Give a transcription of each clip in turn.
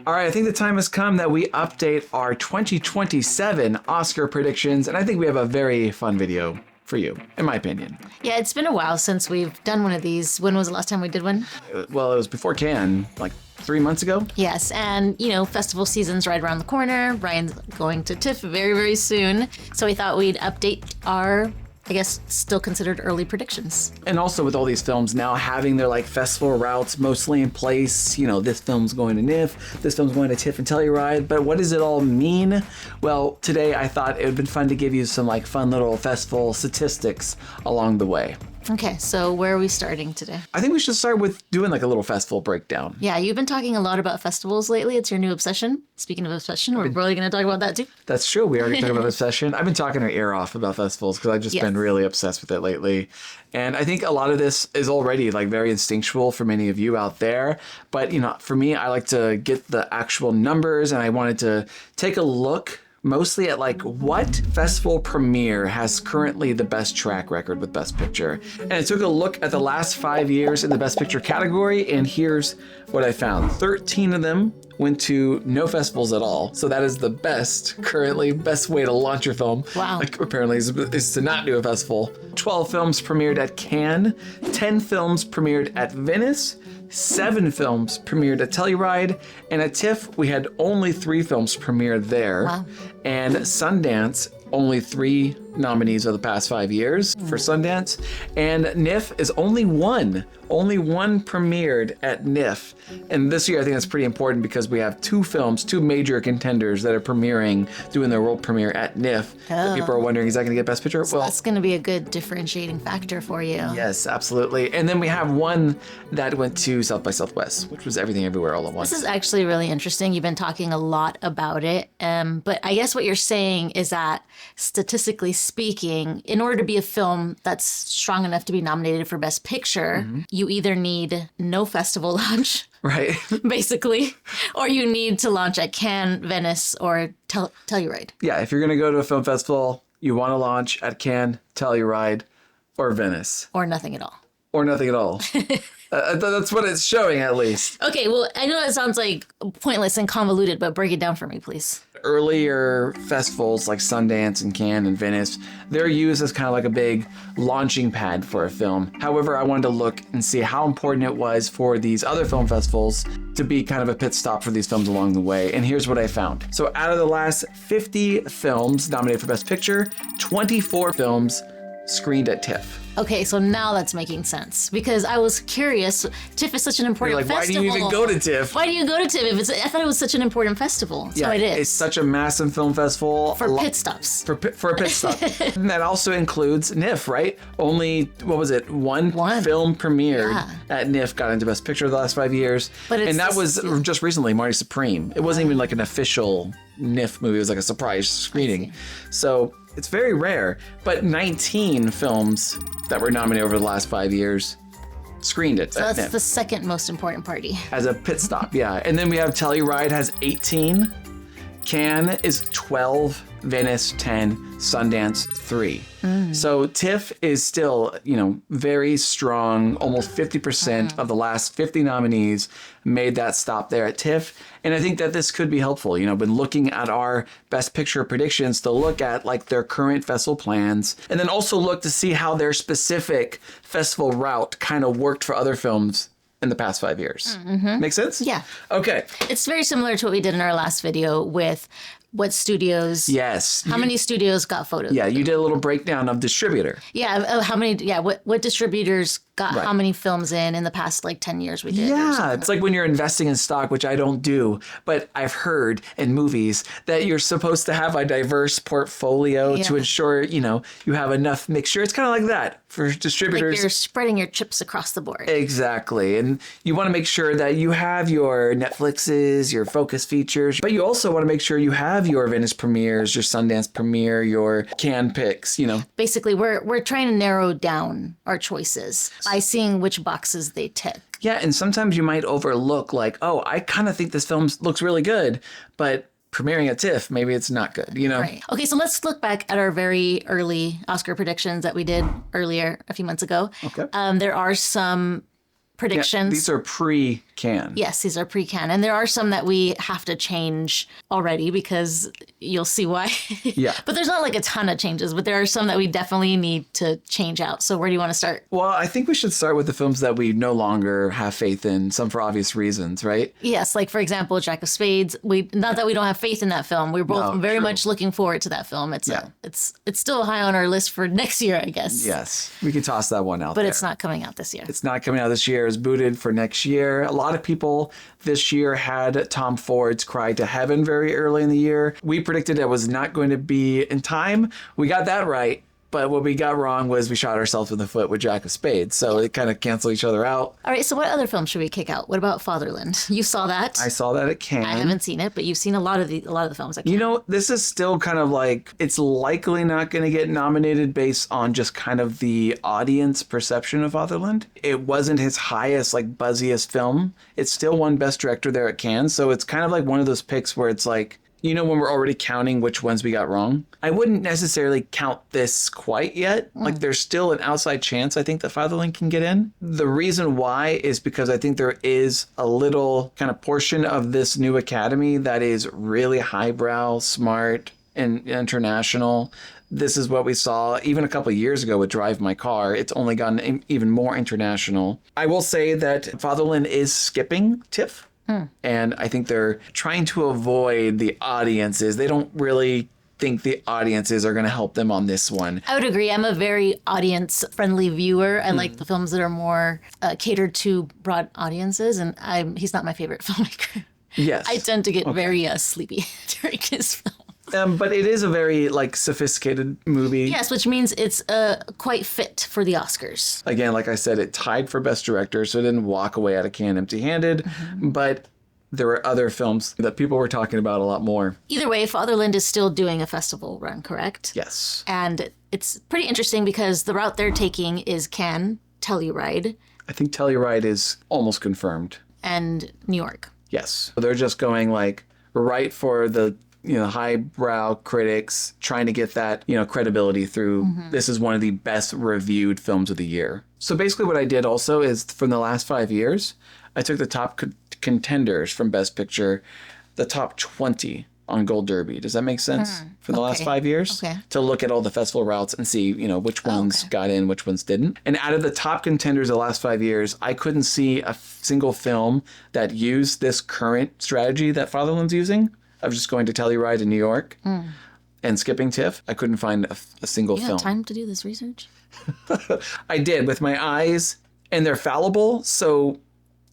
All right, I think the time has come that we update our 2027 Oscar predictions, and I think we have a very fun video for you, in my opinion. Yeah, it's been a while since we've done one of these. When was the last time we did one? Well, it was before Cannes, like 3 months ago. Yes, and you know, festival season's right around the corner. Ryan's going to TIFF very, very soon. So we thought we'd update our, I guess, still considered early predictions. And also with all these films now having their like festival routes mostly in place, you know, this film's going to NIF, this film's going to TIFF and Telluride, but what does it all mean? Well, today I thought it would have been fun to give you some like fun little festival statistics along the way. Okay, so where are we starting today? I think we should start with doing like a little festival breakdown. Yeah, you've been talking a lot about festivals lately. It's your new obsession. Speaking of obsession, we're really going to talk about that too. That's true. We already talked about obsession. I've been talking our ear off about festivals because I've just been really obsessed with it lately. And I think a lot of this is already like very instinctual for many of you out there. But, you know, for me, I like to get the actual numbers, and I wanted to take a look mostly at like what festival premiere has currently the best track record with Best Picture. And I took a look at the last 5 years in the Best Picture category, and here's what I found. 13 of them went to no festivals at all. So that is the best, currently, best way to launch your film. Wow. Like, apparently is to not do a festival. 12 films premiered at Cannes, 10 films premiered at Venice, 7 films premiered at Telluride, and at TIFF, we had only 3 films premiered there. Wow. And Sundance, only 3 nominees of the past 5 years for Sundance. And NIF is only one premiered at NIF. And this year, I think that's pretty important because we have 2 films, 2 major contenders that are premiering, doing their world premiere at NIF. That people are wondering, is that going to get Best Picture? So well, that's going to be a good differentiating factor for you. Yes, absolutely. And then we have one that went to South by Southwest, which was Everything Everywhere All at Once. This is actually really interesting. You've been talking a lot about it. But I guess what you're saying is that statistically speaking, in order to be a film that's strong enough to be nominated for Best Picture, you either need no festival launch, right, basically, or you need to launch at Cannes, Venice, or Telluride. Yeah, if you're going to go to a film festival, you want to launch at Cannes, Telluride, or Venice. Or nothing at all. Or nothing at all. That's what it's showing, at least. Okay, well, I know it sounds like pointless and convoluted, but break it down for me, please. Earlier festivals like Sundance and Cannes and Venice, they're used as kind of like a big launching pad for a film. However, I wanted to look and see how important it was for these other film festivals to be kind of a pit stop for these films along the way. And here's what I found. So out of the last 50 films nominated for Best Picture, 24 films screened at TIFF. Okay, so now that's making sense because I was curious. TIFF is such an important festival. Why do you even go to TIFF? Why do you go to TIFF? I thought it was such an important festival. So yeah, it is. It's such a massive film festival. For pit stops. For a pit stop. And that also includes NIF, right? Only, what was it? One film premiered at NIF got into Best Picture the last 5 years. And that was just recently, Marty Supreme. It wasn't even like an official NIF movie. It was like a surprise screening. So it's very rare. But 19 films that were nominated over the last 5 years screened it. So that's the second most important party. As a pit stop, yeah. And then we have Telluride has 18. Cannes is 12. Venice 10, Sundance 3. So TIFF is still, you know, very strong. Almost 50% of the last 50 nominees made that stop there at TIFF. And I think that this could be helpful. You know, been looking at our Best Picture predictions to look at like their current festival plans, and then also look to see how their specific festival route kind of worked for other films in the past 5 years. Make sense? Yeah. Okay. It's very similar to what we did in our last video with what studios. Yes. How many studios got photos? Yeah, you did a little breakdown of distributor. Yeah, how many, what distributors got how many films in the past like 10 years we did. Yeah, it's like when you're investing in stock, which I don't do, but I've heard in movies that you're supposed to have a diverse portfolio to ensure, you know, you have enough mixture. It's kind of like that for distributors. Like you're spreading your chips across the board. Exactly. And you want to make sure that you have your Netflixes, your focus features, but you also want to make sure you have your Venice premieres, your Sundance premiere, your Cannes picks, you know. Basically, we're trying to narrow down our choices by seeing which boxes they tick. Yeah, and sometimes you might overlook like, oh, I kind of think this film looks really good, but premiering at TIFF, maybe it's not good, you know? Right. Okay, so let's look back at our very early Oscar predictions that we did earlier a few months ago. Okay. There are some predictions. Yeah, these are Cannes. Yes, these are pre-Cannes. And there are some that we have to change already because you'll see why. Yeah. But there's not like a ton of changes, but there are some that we definitely need to change out. So where do you want to start? Well, I think we should start with the films that we no longer have faith in, some for obvious reasons, right? Yes, like for example, Jack of Spades. Not that we don't have faith in that film. We're both very much looking forward to that film. It's still high on our list for next year, I guess. Yes, we can toss that one out But there. it's not coming out this year. It's not coming out this year. It's booted for next year. A lot of people this year had Tom Ford's Cry to Heaven very early in the year. We predicted it was not going to be in time. We got that right. But what we got wrong was we shot ourselves in the foot with Jack of Spades. So it kind of canceled each other out. All right, so what other film should we kick out? What about Fatherland? You saw that. I saw that at Cannes. I haven't seen it, but you've seen a lot of the films at Cannes. You know, this is still kind of like, it's likely not going to get nominated based on just kind of the audience perception of Fatherland. It wasn't his highest, like, buzziest film. It still won Best Director there at Cannes. So it's kind of like one of those picks where it's like, you know, when we're already counting which ones we got wrong. I wouldn't necessarily count this quite yet. Like, there's still an outside chance, I think, that Fatherland can get in. The reason why is because I think there is a little kind of portion of this new Academy that is really highbrow, smart, and international. This is what we saw even a couple of years ago with Drive My Car. It's only gotten even more international. I will say that Fatherland is skipping TIFF. And I think they're trying to avoid the audiences. They don't really think the audiences are going to help them on this one. I would agree. I'm a very audience-friendly viewer. I like the films that are more catered to broad audiences, and he's not my favorite filmmaker. Yes. I tend to get very sleepy during his film. But it is a very, like, sophisticated movie. Yes, which means it's quite fit for the Oscars. Again, like I said, it tied for Best Director, so it didn't walk away out of Cannes empty-handed. But there were other films that people were talking about a lot more. Either way, Fatherland is still doing a festival run, correct? Yes. And it's pretty interesting because the route they're taking is Cannes, Telluride, I think Telluride is almost confirmed. and New York. Yes. They're just going, like, right for the, you know, highbrow critics, trying to get that, you know, credibility through. This is one of the best reviewed films of the year. So basically what I did also is from the last 5 years, I took the top contenders from Best Picture, the top 20 on Gold Derby. Does that make sense? For the last 5 years? Okay. To look at all the festival routes and see, you know, which ones got in, which ones didn't. And out of the top contenders of the last 5 years, I couldn't see a single film that used this current strategy that Fatherland's using, of just going to Telluride in New York and skipping TIFF. I couldn't find a single You film. have time to do this research? I did with my eyes, and they're fallible, so,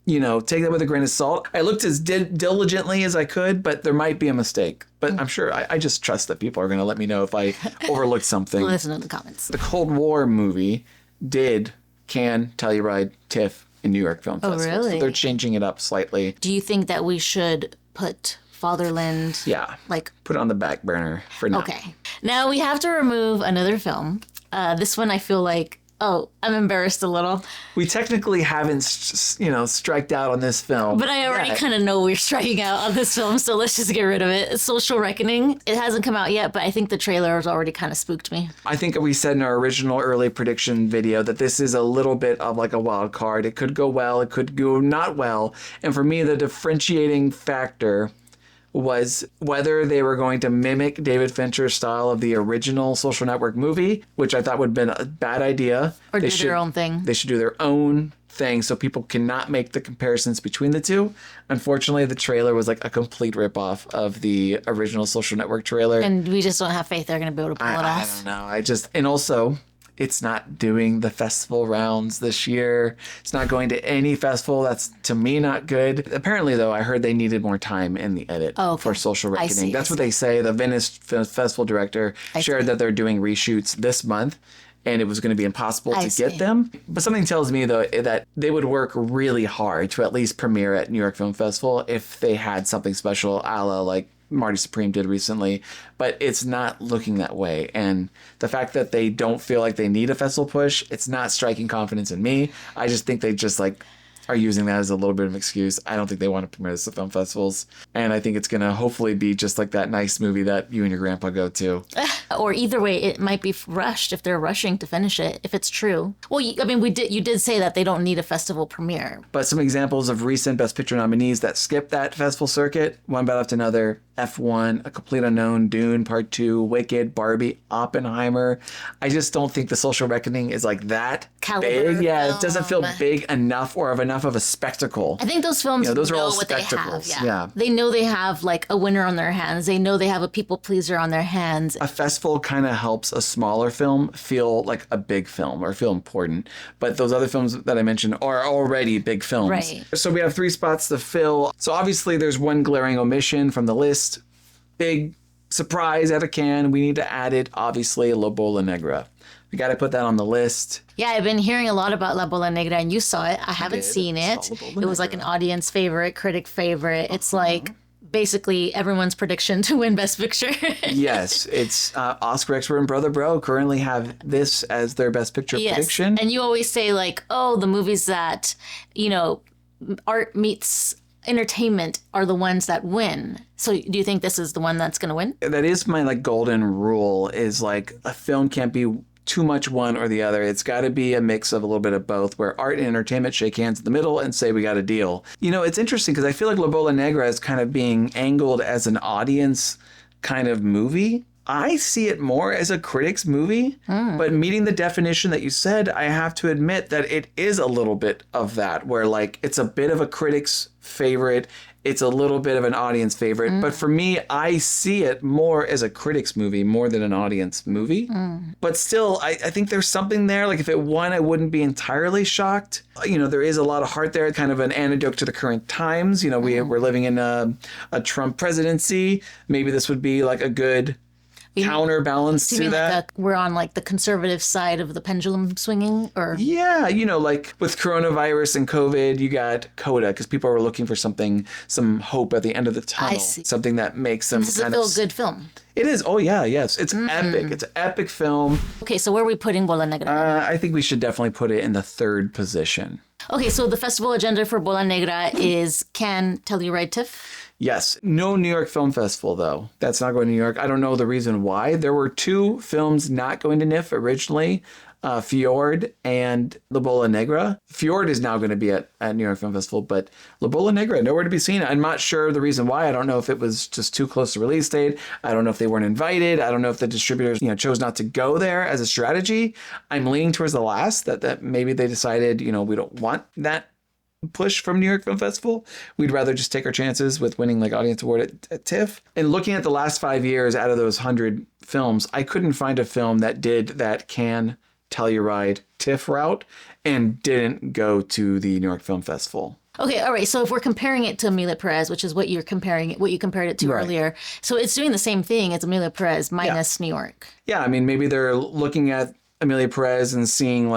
you know, take that with a grain of salt. I looked as diligently as I could, but there might be a mistake. But I'm sure, I just trust that people are going to let me know if I overlooked something. Listen to the comments. The Cold War movie did Cannes, Telluride, TIFF, and New York Film Festival. really? So they're changing it up slightly. Do you think that we should put Fatherland, Yeah. like, Put it on the back burner for now. okay. Now we have to remove another film. This one I feel like, I'm embarrassed a little. We technically haven't, striked out on this film. But I already kind of know we're striking out on this film, so let's just get rid of it. It's Social Reckoning. It hasn't come out yet, but I think the trailer has already kind of spooked me. I think we said in our original early prediction video that this is a little bit of like a wild card. It could go well, it could go not well. And for me, the differentiating factor was whether they were going to mimic David Fincher's style of the original Social Network movie, which I thought would have been a bad idea. Or do their own thing. They should do their own thing so people cannot make the comparisons between the two. Unfortunately, the trailer was like a complete ripoff of the original Social Network trailer. And we just don't have faith they're going to be able to pull it I off. don't know. And also, it's not doing the festival rounds this year. It's not going to any festival. That's, to me, not good. Apparently, though, I heard they needed more time in the edit for Social Reckoning. That's what they say. The Venice Festival director shared that they're doing reshoots this month, and it was going to be impossible to get them. But something tells me, though, that they would work really hard to at least premiere at New York Film Festival if they had something special, a la like Marty Supreme did recently, but it's not looking that way. And the fact that they don't feel like they need a festival push, it's not striking confidence in me. I just think they just like are using that as a little bit of an excuse. I don't think they want to premiere this at film festivals. And I think it's going to hopefully be just like that nice movie that you and your grandpa go to. Or either way, it might be rushed if they're rushing to finish it, if it's true. Well, I mean, you did say that they don't need a festival premiere. But some examples of recent Best Picture nominees that skipped that festival circuit, one battle after another: F1, A Complete Unknown, Dune Part 2, Wicked, Barbie, Oppenheimer. I just don't think The Social Reckoning is like that Caliber big. Yeah, film. it doesn't feel big enough or of enough of a spectacle. I think those films those are know all what spectacles. they have. Yeah. They know they have like a winner on their hands. They know they have a people pleaser on their hands. A festival kind of helps a smaller film feel like a big film or feel important. But those other films that I mentioned are already big films. Right. So we have 3 spots to fill. So obviously there's one glaring omission from the list. Big surprise at a Cannes. We need to add it, obviously, La Bola Negra. We got to put that on the list. Yeah, I've been hearing a lot about La Bola Negra, and you saw it. I haven't seen it. It was like an audience favorite, critic favorite. It's like basically everyone's prediction to win Best Picture. Yes, it's Oscar expert and Brother Bro currently have this as their Best Picture prediction. And you always say like, oh, the movies that, art meets entertainment are the ones that win. So do you think this is the one that's going to win? That is my golden rule, is like a film can't be too much one or the other. It's got to be a mix of a little bit of both, where art and entertainment shake hands in the middle and say we got a deal. It's interesting because I feel like La Bola Negra is kind of being angled as an audience kind of movie. I see it more as a critic's movie, but meeting the definition that you said, I have to admit that it is a little bit of that, where like it's a bit of a critic's favorite, it's a little bit of an audience favorite, but for me, I see it more as a critic's movie more than an audience movie. But still, I think there's something there. Like if it won, I wouldn't be entirely shocked. There is a lot of heart there, kind of an antidote to the current times. We're living in a Trump presidency. Maybe this would be like a good counterbalance to that. We're on like the conservative side of the pendulum swinging, or yeah, like with coronavirus and COVID, you got Coda because people are looking for some hope at the end of the tunnel. I see. Something that makes them this is a feel-good film. It is. Oh yeah, yes, it's epic. It's an epic film. Okay, so where are we putting Bola Negra? I think we should definitely put it in the 3rd position. Okay, so the festival agenda for Bola Negra is Cannes, Telluride, TIFF. Yes. No New York Film Festival, though. That's not going to New York. I don't know the reason why. There were 2 films not going to NIF originally, Fjord and La Bola Negra. Fjord is now going to be at New York Film Festival, but La Bola Negra, nowhere to be seen. I'm not sure the reason why. I don't know if it was just too close to release date. I don't know if they weren't invited. I don't know if the distributors, chose not to go there as a strategy. I'm leaning towards the last, that maybe they decided, we don't want that push from New York Film Festival. We'd rather just take our chances with winning audience award at TIFF. And looking at the last 5 years out of those 100 films, I couldn't find a film that did that Cannes, Telluride, TIFF route and didn't go to the New York Film Festival. Okay, all right. So if we're comparing it to Emilia Perez, which is what you compared it to earlier, so it's doing the same thing as Emilia Perez minus New York. Yeah, I mean, maybe they're looking at Emilia Perez and seeing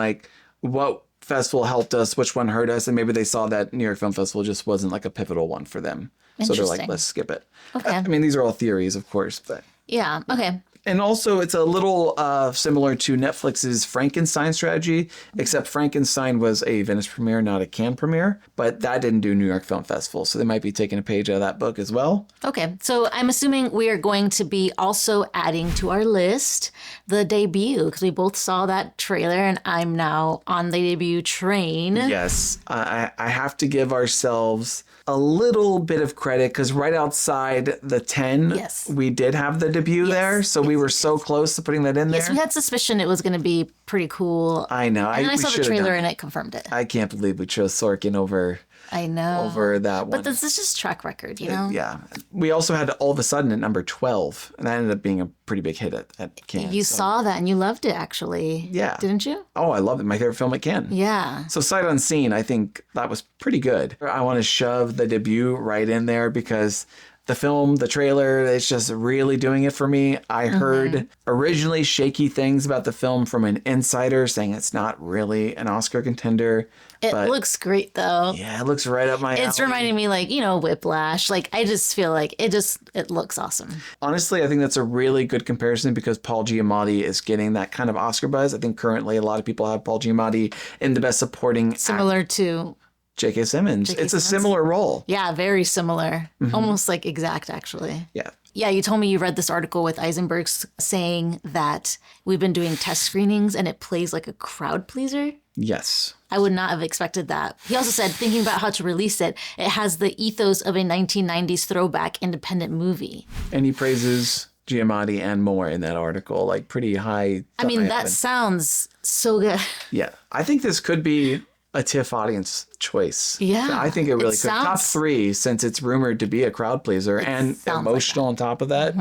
what festival helped us, which one hurt us, and maybe they saw that New York Film Festival just wasn't a pivotal one for them. So they're like, let's skip it. Okay. I mean, these are all theories, of course, but yeah, okay. And also, it's a little similar to Netflix's Frankenstein strategy, except Frankenstein was a Venice premiere, not a Cannes premiere, but that didn't do New York Film Festival, so they might be taking a page out of that book as well. Okay, so I'm assuming we are going to be also adding to our list the debut, because we both saw that trailer, and I'm now on the debut train. Yes, I have to give ourselves a little bit of credit, because right outside the 10, we did have the debut there, so we were so close to putting that in there. Yes, we had suspicion it was going to be pretty cool. I know. And then I saw the trailer and it confirmed it. I can't believe we chose Sorkin over that one. But this is just track record, Yeah. We also had All of a Sudden at number 12, and that ended up being a pretty big hit at Cannes. You saw that and you loved it, actually. Yeah. Didn't you? Oh, I loved it. My favorite film at Cannes. Yeah. So Sight Unseen, I think that was pretty good. I want to shove the debut right in there because the film, the trailer, it's just really doing it for me. I heard originally shaky things about the film from an insider saying it's not really an Oscar contender. It looks great, though. Yeah, it looks right up my alley. It's reminding me, Whiplash. I just feel like it looks awesome. Honestly, I think that's a really good comparison because Paul Giamatti is getting that kind of Oscar buzz. I think currently a lot of people have Paul Giamatti in the Best Supporting Similar to J.K. Simmons. J.K. It's a Simmons. similar role. Yeah, very similar. Almost like exact, actually. Yeah. Yeah, you told me you read this article with Eisenberg's saying that we've been doing test screenings and it plays like a crowd pleaser. Yes. I would not have expected that. He also said, thinking about how to release it, it has the ethos of a 1990s throwback independent movie. And he praises Giamatti and more in that article, like pretty high. I mean, that sounds so good. Yeah. I think this could be a TIFF audience choice. Yeah, I think it really could. sounds- Top 3, since it's rumored to be a crowd pleaser and sounds like emotional on top of that.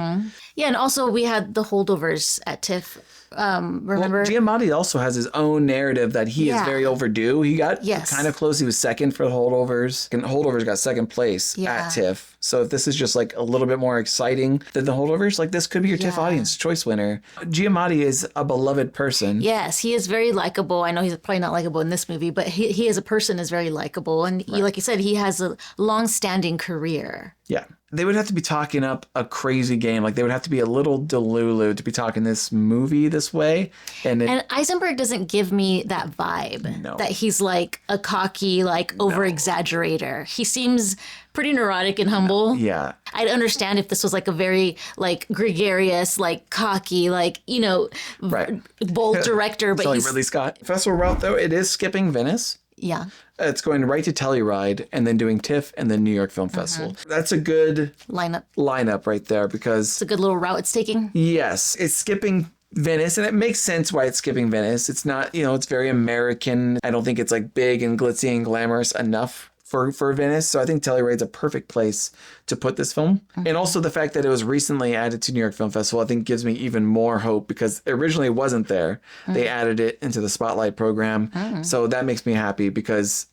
Yeah, and also we had the holdovers at TIFF. Remember? Well, Giamatti also has his own narrative that he is Yeah. very overdue. He got Yes. kind of close. He was second for the holdovers. And holdovers got second place Yeah. at TIFF. So if this is just like a little bit more exciting than the holdovers, like this could be your TIFF Yeah. audience choice winner. Giamatti is a beloved person. Yes, he is very likable. I know he's probably not likable in this movie, but he as a person is very likable. And he, like you said, he has a long-standing career. Yeah. They would have to be talking up a crazy game. Like they would have to be a little delulu to be talking this movie this way. And Eisenberg doesn't give me that vibe. No. That he's like a cocky, like over-exaggerator. He seems pretty neurotic and humble. yeah. I'd understand if this was like a very like gregarious, like cocky, like, you know, Right. bold director, but So like he's Ridley Scott. Festival route though, it is skipping Venice. yeah. It's going right to Telluride and then doing TIFF and then New York Film Festival. That's a good Lineup. right there because It's a good little route it's taking. yes, it's skipping Venice and it makes sense why it's skipping Venice. It's not, it's very American. I don't think it's like big and glitzy and glamorous enough for Venice. So I think Telluride's a perfect place to put this film. And also the fact that it was recently added to New York Film Festival, I think gives me even more hope because it originally wasn't there. They added it into the Spotlight program. So that makes me happy because,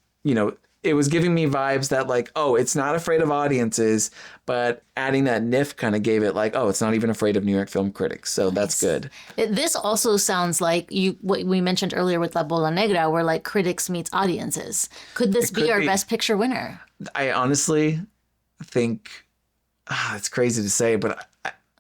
it was giving me vibes that like, oh, it's not afraid of audiences, but adding that NIF kind of gave it like, oh, it's not even afraid of New York film critics. So that's good. This also sounds like what we mentioned earlier with La Bola Negra, where like critics meets audiences. Could this be our best picture winner? I honestly think, it's crazy to say, but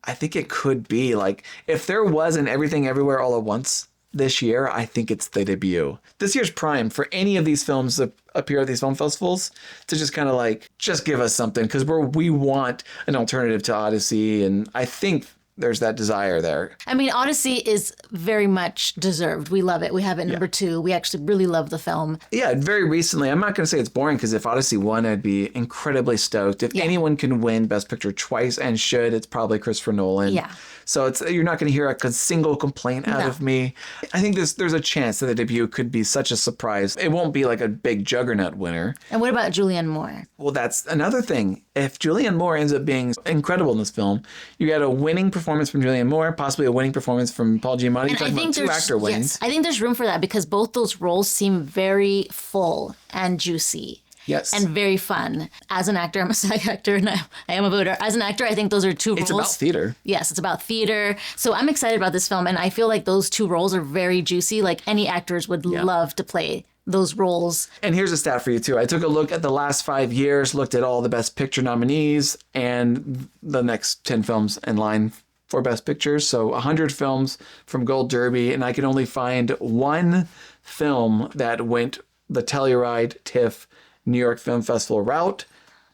I think it could be like, if there was an Everything Everywhere All at Once this year, I think it's the debut. This year's prime for any of these films that appear at these film festivals to just kind of like, just give us something because we want an alternative to Odyssey. And I think there's that desire there. I mean, Odyssey is very much deserved. We love it. We have it number 2. We actually really love the film. Yeah, very recently. I'm not going to say it's boring because if Odyssey won, I'd be incredibly stoked. If anyone can win Best Picture twice and should, it's probably Christopher Nolan. Yeah. So you're not going to hear a single complaint out of me. I think there's a chance that the debut could be such a surprise. It won't be like a big juggernaut winner. And what about Julianne Moore? Well, that's another thing. If Julianne Moore ends up being incredible in this film, you got a winning performance from Julianne Moore, possibly a winning performance from Paul Giamatti. You're talking about 2 actor wins. Yes, I think there's room for that because both those roles seem very full and juicy. Yes. And very fun. As an actor, I'm a SAG actor and I am a voter. As an actor, I think those are 2 roles. It's about theater. Yes, it's about theater. So I'm excited about this film and I feel like those 2 roles are very juicy. Like any actors would love to play those roles. And here's a stat for you too. I took a look at the last 5 years, looked at all the Best Picture nominees and the next 10 films in line for Best Pictures. So 100 films from Gold Derby, and I could only find 1 film that went the Telluride, TIFF, New York Film Festival route,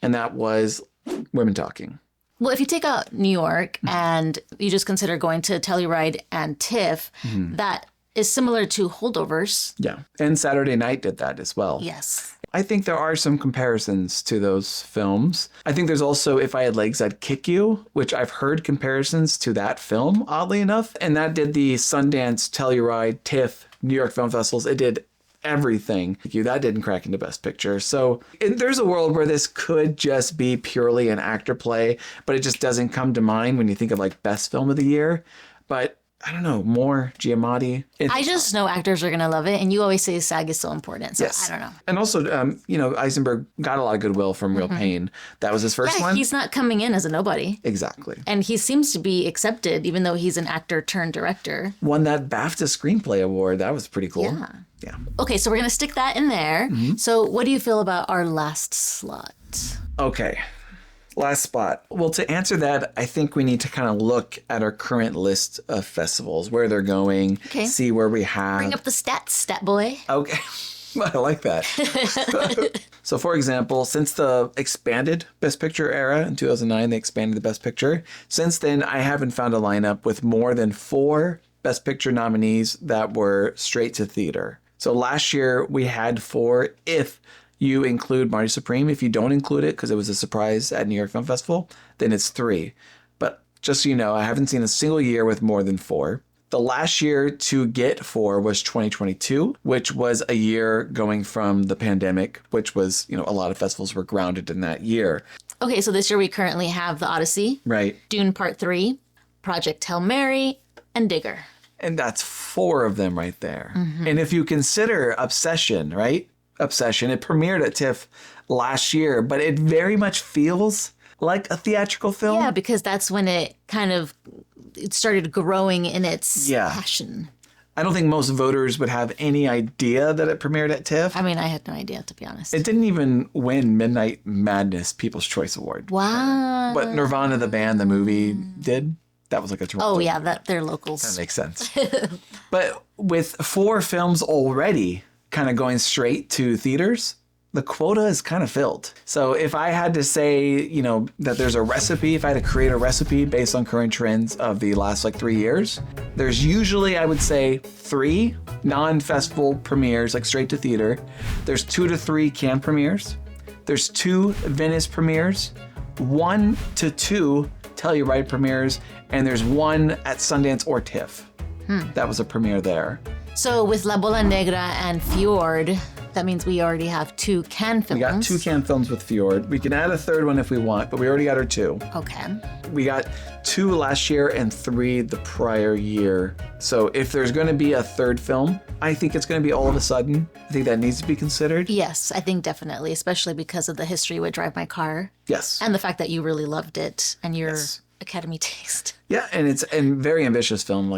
and that was Women Talking. Well, if you take out New York and you just consider going to Telluride and TIFF, that is similar to Holdovers. Yeah, and Saturday Night did that as well. Yes. I think there are some comparisons to those films. I think there's also If I Had Legs, I'd Kick You, which I've heard comparisons to that film, oddly enough. And that did the Sundance, Telluride, TIFF, New York Film Festivals. It did everything. That didn't crack into Best Picture. So there's a world where this could just be purely an actor play, but it just doesn't come to mind when you think of like Best Film of the Year. But I don't know, more Giamatti. I just know actors are going to love it. And you always say SAG is so important. So Yes. I don't know. And also, Eisenberg got a lot of goodwill from Real Pain. That was his first one. He's not coming in as a nobody. Exactly. And he seems to be accepted, even though he's an actor turned director. Won that BAFTA Screenplay Award. That was pretty cool. Yeah. Okay, so we're going to stick that in there. So what do you feel about our last slot? Okay. Last spot. Well, to answer that, I think we need to kind of look at our current list of festivals, where they're going, see where we have. Bring up the stats, stat boy. Okay. I like that. So, for example, since the expanded Best Picture era in 2009, they expanded the Best Picture. Since then, I haven't found a lineup with more than 4 Best Picture nominees that were straight to theater. So last year, we had 4 if you include Marty Supreme. If you don't include it, because it was a surprise at New York Film Festival, then it's 3. But just so you know, I haven't seen a single year with more than 4. The last year to get 4 was 2022, which was a year going from the pandemic, which was, a lot of festivals were grounded in that year. Okay, so this year we currently have the Odyssey, Right. Dune Part 3, Project Hail Mary, and Digger. And that's 4 of them right there. Mm-hmm. And if you consider Obsession, right? Obsession, it premiered at TIFF last year, but it very much feels like a theatrical film. Yeah, because that's when it started growing in its passion. I don't think most voters would have any idea that it premiered at TIFF. I mean, I had no idea, to be honest. It didn't even win Midnight Madness People's Choice Award. Wow. But Nirvana, the band, the movie, did. That was like a Toronto. Oh, yeah, they're locals. That makes sense. But with 4 films already kind of going straight to theaters, the quota is kind of filled. So if I had to say, that there's a recipe, if I had to create a recipe based on current trends of the last 3 years, there's usually, I would say, 3 non-festival premieres, straight to theater. There's 2 to 3 Cannes premieres. There's 2 Venice premieres, 1 to 2 Telluride premieres, and there's 1 at Sundance or TIFF. That was a premiere there. So with La Bola Negra and Fjord, that means we already have 2 Cannes films. We got 2 Cannes films with Fjord. We can add a 3rd one if we want, but we already got our 2. Okay. We got 2 last year and 3 the prior year. So if there's going to be a 3rd film, I think it's going to be All of a Sudden. I think that needs to be considered. Yes, I think definitely, especially because of the history with Drive My Car. Yes. And the fact that you really loved it and your Academy taste. Yeah, and it's a very ambitious film,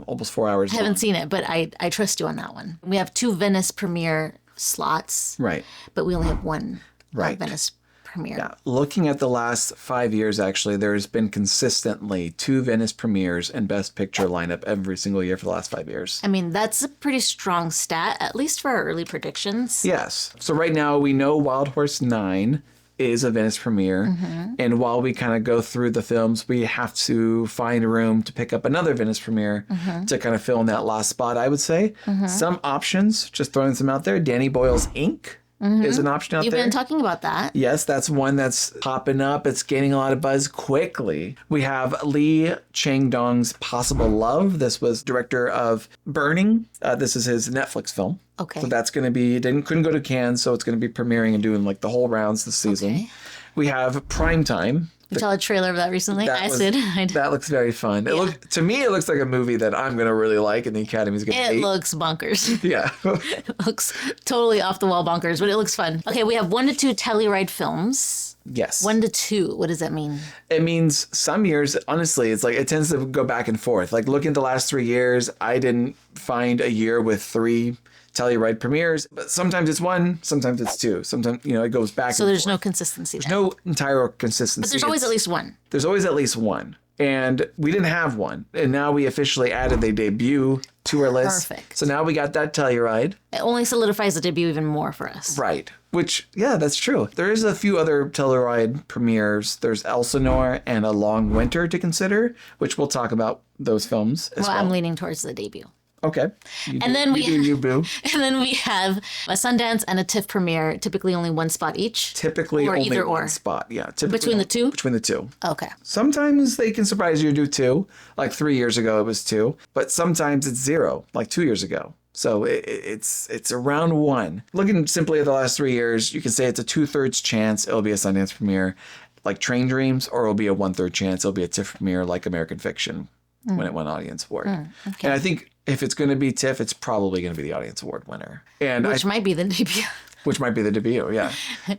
almost 4 hours I haven't seen it, but I trust you on that one. We have 2 Venice premiere slots. Right. But we only have 1 right. Venice premiere. Yeah. Looking at the last 5 years, actually, there's been consistently 2 Venice premieres and Best Picture lineup every single year for the last 5 years. I mean, that's a pretty strong stat, at least for our early predictions. Yes. So right now we know Wild Horse 9 is a Venice premiere. Mm-hmm. And while we kind of go through the films, we have to find room to pick up another Venice premiere to kind of fill in that last spot, I would say. Some options, just throwing some out there. Danny Boyle's Ink is an option out there. You've been talking about that. Yes, that's one that's popping up. It's gaining a lot of buzz quickly. We have Lee Chang-dong's Possible Love. This was director of Burning. This is his Netflix film. Okay. So that's going to be, couldn't go to Cannes, so it's going to be premiering and doing the whole rounds this season. Okay. We have Primetime. You saw a trailer of that recently? That looks very fun. To me, it looks like a movie that I'm going to really like and the Academy's going to hate. It looks bonkers. Yeah. It looks totally off the wall bonkers, but it looks fun. Okay, we have 1 to 2 Telluride films. Yes. 1 to 2. What does that mean? It means some years, honestly, it's it tends to go back and forth. Looking at the last 3 years, I didn't find a year with 3 Telluride premieres, but sometimes it's 1, sometimes it's 2. Sometimes, it goes back. So there's no consistency. There's no entire consistency. But there's always at least 1. There's always at least 1. And we didn't have 1. And now we officially added the debut to our list. Perfect. So now we got that Telluride. It only solidifies the debut even more for us. Right. Which, yeah, that's true. There is a few other Telluride premieres. There's Elsinore and A Long Winter to consider, which we'll talk about those films as well. I'm leaning towards the debut. Okay. Then we have a Sundance and a TIFF premiere, typically only 1 spot each. Typically or only either 1 or. spot. Yeah. Between the 2? Between the 2. Okay. Sometimes they can surprise you to do 2. 3 years ago it was 2. But sometimes it's 0, 2 years ago. So it's around 1. Looking simply at the last 3 years, you can say it's a 2/3 chance it'll be a Sundance premiere like Train Dreams, or it'll be a 1/3 chance it'll be a TIFF premiere like American Fiction when it won Audience Award. Okay. And I think if it's going to be TIFF, it's probably going to be the Audience Award winner. Which might be the debut. Which might be the debut, yeah.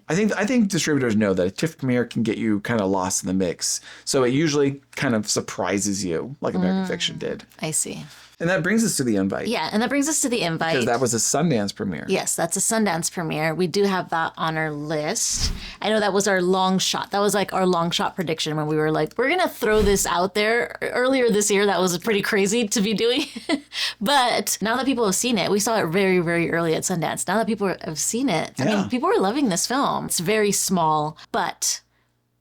I think distributors know that a TIFF premiere can get you kind of lost in the mix. So it usually kind of surprises you, like American Fiction did. I see. And that brings us to the invite. Yeah, and that brings us to the invite. Because that was a Sundance premiere. Yes, that's a Sundance premiere. We do have that on our list. I know that was our long shot. That was like our long shot prediction when we were like, we're going to throw this out there. Earlier this year, that was pretty crazy to be doing. But now that people have seen it, we saw it very, very early at Sundance. Now that people have seen it, I mean, people are loving this film. It's very small, but...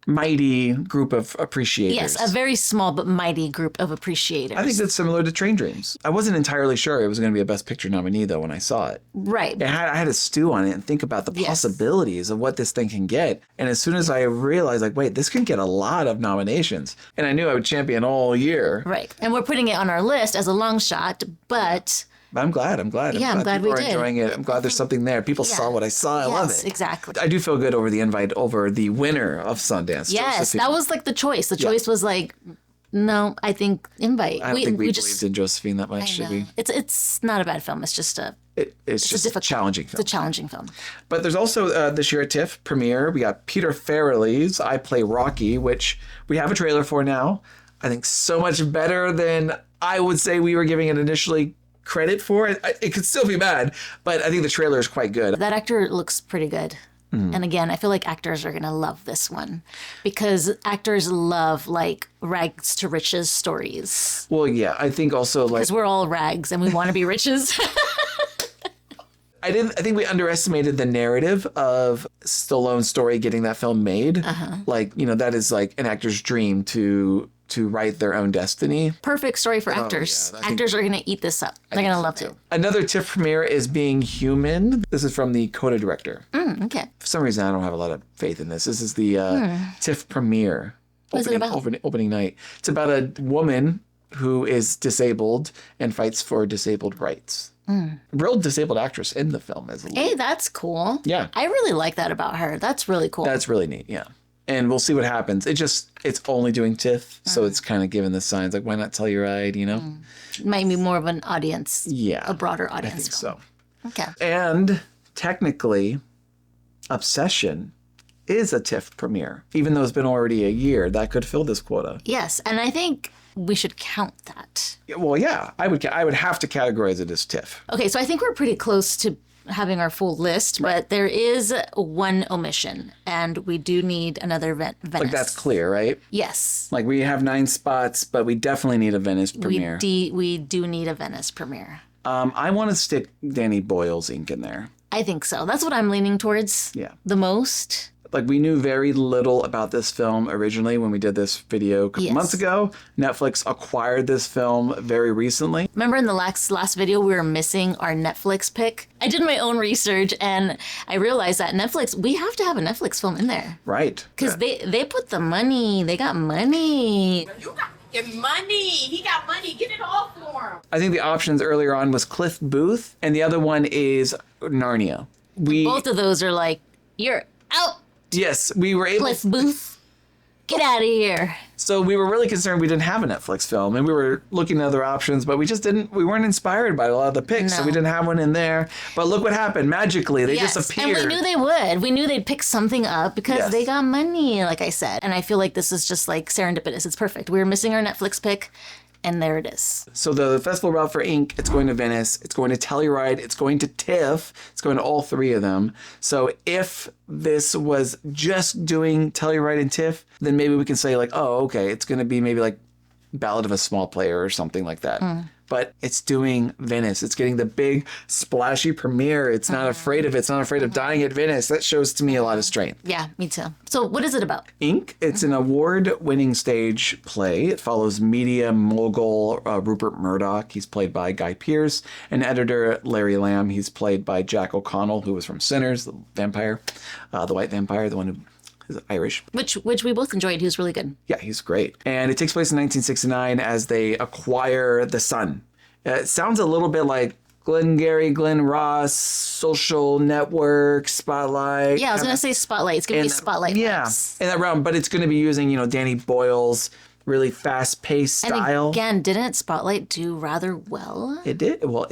mighty group of appreciators. Yes, a very small but mighty group of appreciators. I think that's similar to Train Dreams. I wasn't entirely sure it was going to be a Best Picture nominee, though, when I saw it. Right. I had to stew on it and think about the possibilities of what this thing can get. And as soon as I realized, like, wait, this can get a lot of nominations. And I knew I would champion all year. Right. And we're putting it on our list as a long shot, but... But I'm glad. I'm glad we did. Enjoying it. I'm glad there's something there. People saw what I saw. I love it. Exactly. I do feel good over the invite over the winner of Sundance. Yes, Josephine. that was like the choice. The choice was like, no, I think invite. I don't think we believed in Josephine that much, should we? It's not a bad film. It's just it's just a challenging film. It's a challenging film. But there's also this year at TIFF premiere, we got Peter Farrelly's I Play Rocky, which we have a trailer for now. I think so much better than I would say we were giving it initially credit for. It could still be bad, but I think the trailer is quite good. That actor looks pretty good. And again, I feel like actors are going to love this one because actors love like rags to riches stories. Well, yeah, I think also like... because we're all rags and we want to be riches. I think we underestimated the narrative of Stallone's story getting that film made. Like, that is like an actor's dream to write their own destiny. Perfect story for actors. Yeah, actors are going to eat this up. They're going to love it. Another TIFF premiere is Being Human. This is from the Coda director. Okay. For some reason, I don't have a lot of faith in this. This is the TIFF premiere. What is it about? Opening night. It's about a woman who is disabled and fights for disabled rights. Real disabled actress in the film. Hey, that's cool. Yeah. I really like that about her. That's really cool. That's really neat, yeah. And we'll see what happens. It's only doing TIFF, so it's kind of giving the signs, like, why not Telluride, It might be more of an audience. Yeah. A broader audience. I think so. Okay. And technically, Obsession is a TIFF premiere. Even though it's been already a year, that could fill this quota. Yes, and I think we should count that. Well, yeah. I would have to categorize it as TIFF. Okay, so I think we're pretty close to having our full list, but there is one omission, and we do need another Venice. Like, that's clear, right? Yes. Like, we have 9 spots, but we definitely need a Venice premiere. We do need a Venice premiere. I want to stick Danny Boyle's ink in there. I think so. That's what I'm leaning towards the most. Like, we knew very little about this film originally when we did this video a couple months ago. Netflix acquired this film very recently. Remember in the last video, we were missing our Netflix pick? I did my own research, and I realized that Netflix, we have to have a Netflix film in there. Right. Because they put the money. They got money. You got money. He got money. Get it all for him. I think the options earlier on was Cliff Booth, and the other one is Narnia. Both of those are like, you're out. Yes, we were able... Cliff Booth, get out of here. So we were really concerned we didn't have a Netflix film, and we were looking at other options, but we weren't inspired by a lot of the picks, so we didn't have one in there. But look what happened. Magically, they disappeared. And we knew they would. We knew they'd pick something up because they got money, like I said. And I feel like this is just like serendipitous. It's perfect. We were missing our Netflix pick. And there it is. So the festival route for Ink, it's going to Venice, it's going to Telluride, it's going to TIFF, it's going to all 3 of them. So if this was just doing Telluride and TIFF, then maybe we can say like, oh, okay, it's going to be maybe like Ballad of a Small Player or something like that. But it's doing Venice. It's getting the big splashy premiere. It's not afraid of it. It's not afraid of dying at Venice. That shows to me a lot of strength. Yeah, me too. So what is it about? Ink, it's an award-winning stage play. It follows media mogul Rupert Murdoch. He's played by Guy Pearce. And editor Larry Lamb. He's played by Jack O'Connell, who was from Sinners, the vampire, the white vampire, the one who is Irish. Which we both enjoyed. He was really good. Yeah, he's great. And it takes place in 1969 as they acquire the sun. It sounds a little bit like Glengarry Glen Ross, Social Network, Spotlight. Yeah, I was going to say Spotlight. It's going to be Spotlight. Yeah, in that realm. But it's going to be using, Danny Boyle's really fast-paced style. And again, didn't Spotlight do rather well? It did. Well,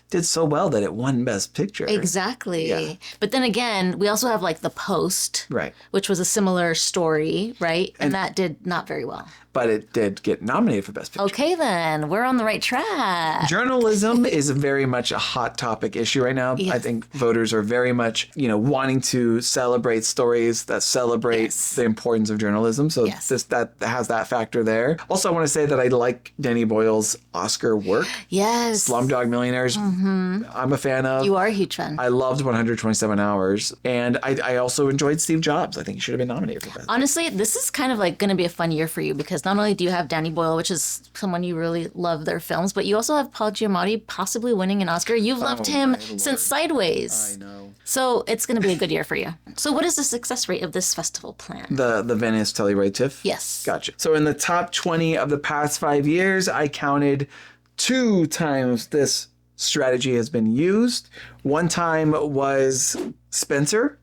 did so well that it won Best Picture. Exactly. Yeah. But then again, we also have like The Post, Right. which was a similar story, right? And that did not very well. But it did get nominated for Best Picture. Okay, then we're on the right track. Journalism is very much a hot topic issue right now. Yes. I think voters are very much, wanting to celebrate stories that celebrate the importance of journalism. So that has that factor there. Also, I want to say that I like Danny Boyle's Oscar work. Yes. Slumdog Millionaires, I'm a fan of. You are a huge fan. I loved 127 Hours. And I also enjoyed Steve Jobs. I think he should have been nominated for Best. Honestly, this is kind of like going to be a fun year for you because not only do you have Danny Boyle, which is someone you really love their films, but you also have Paul Giamatti possibly winning an Oscar. You've loved him since Sideways. I know. So it's going to be a good year for you. So what is the success rate of this festival plan? The Venice Telluride. Yes. Gotcha. So in the top 20 of the past 5 years, I counted 2 times this strategy has been used. One time was Spencer,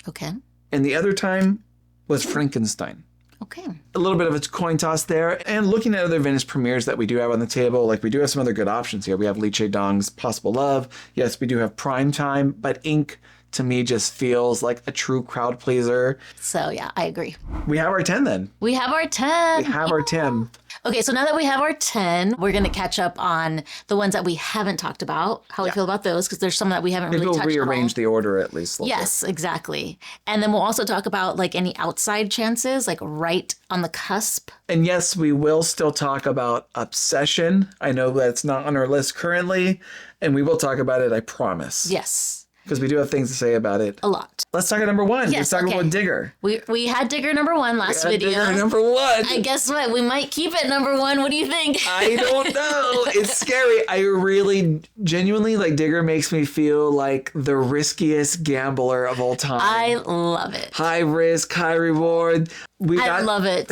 Okay. and the other time was Frankenstein. Okay. A little bit of a coin toss there. And looking at other Venice premieres that we do have on the table, like we do have some other good options here. We have Lee Che-dong's Possible Love. Yes, we do have Prime Time, but Ink to me just feels like a true crowd pleaser. So yeah, I agree. We have our 10 then. We have our 10. We have our 10. Okay, so now that we have our 10, we're going to catch up on the ones that we haven't talked about, how we feel about those, because there's some that we haven't Maybe really we'll touched on. rearrange the order at least a little Yes, exactly. And then we'll also talk about like any outside chances, like right on the cusp. And yes, we will still talk about Obsession. I know that's not on our list currently, and we will talk about it, I promise. Yes, Because we do have things to say about it. a lot. Let's talk about number 1. Yes, Let's talk okay. about Digger. We had Digger number 1 last video. Digger number 1. And guess what? We might keep it number 1. What do you think? I don't know. It's scary. I really, genuinely, like, Digger makes me feel like the riskiest gambler of all time. I love it. High risk, high reward. I love it.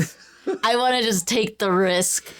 I want to just take the risk.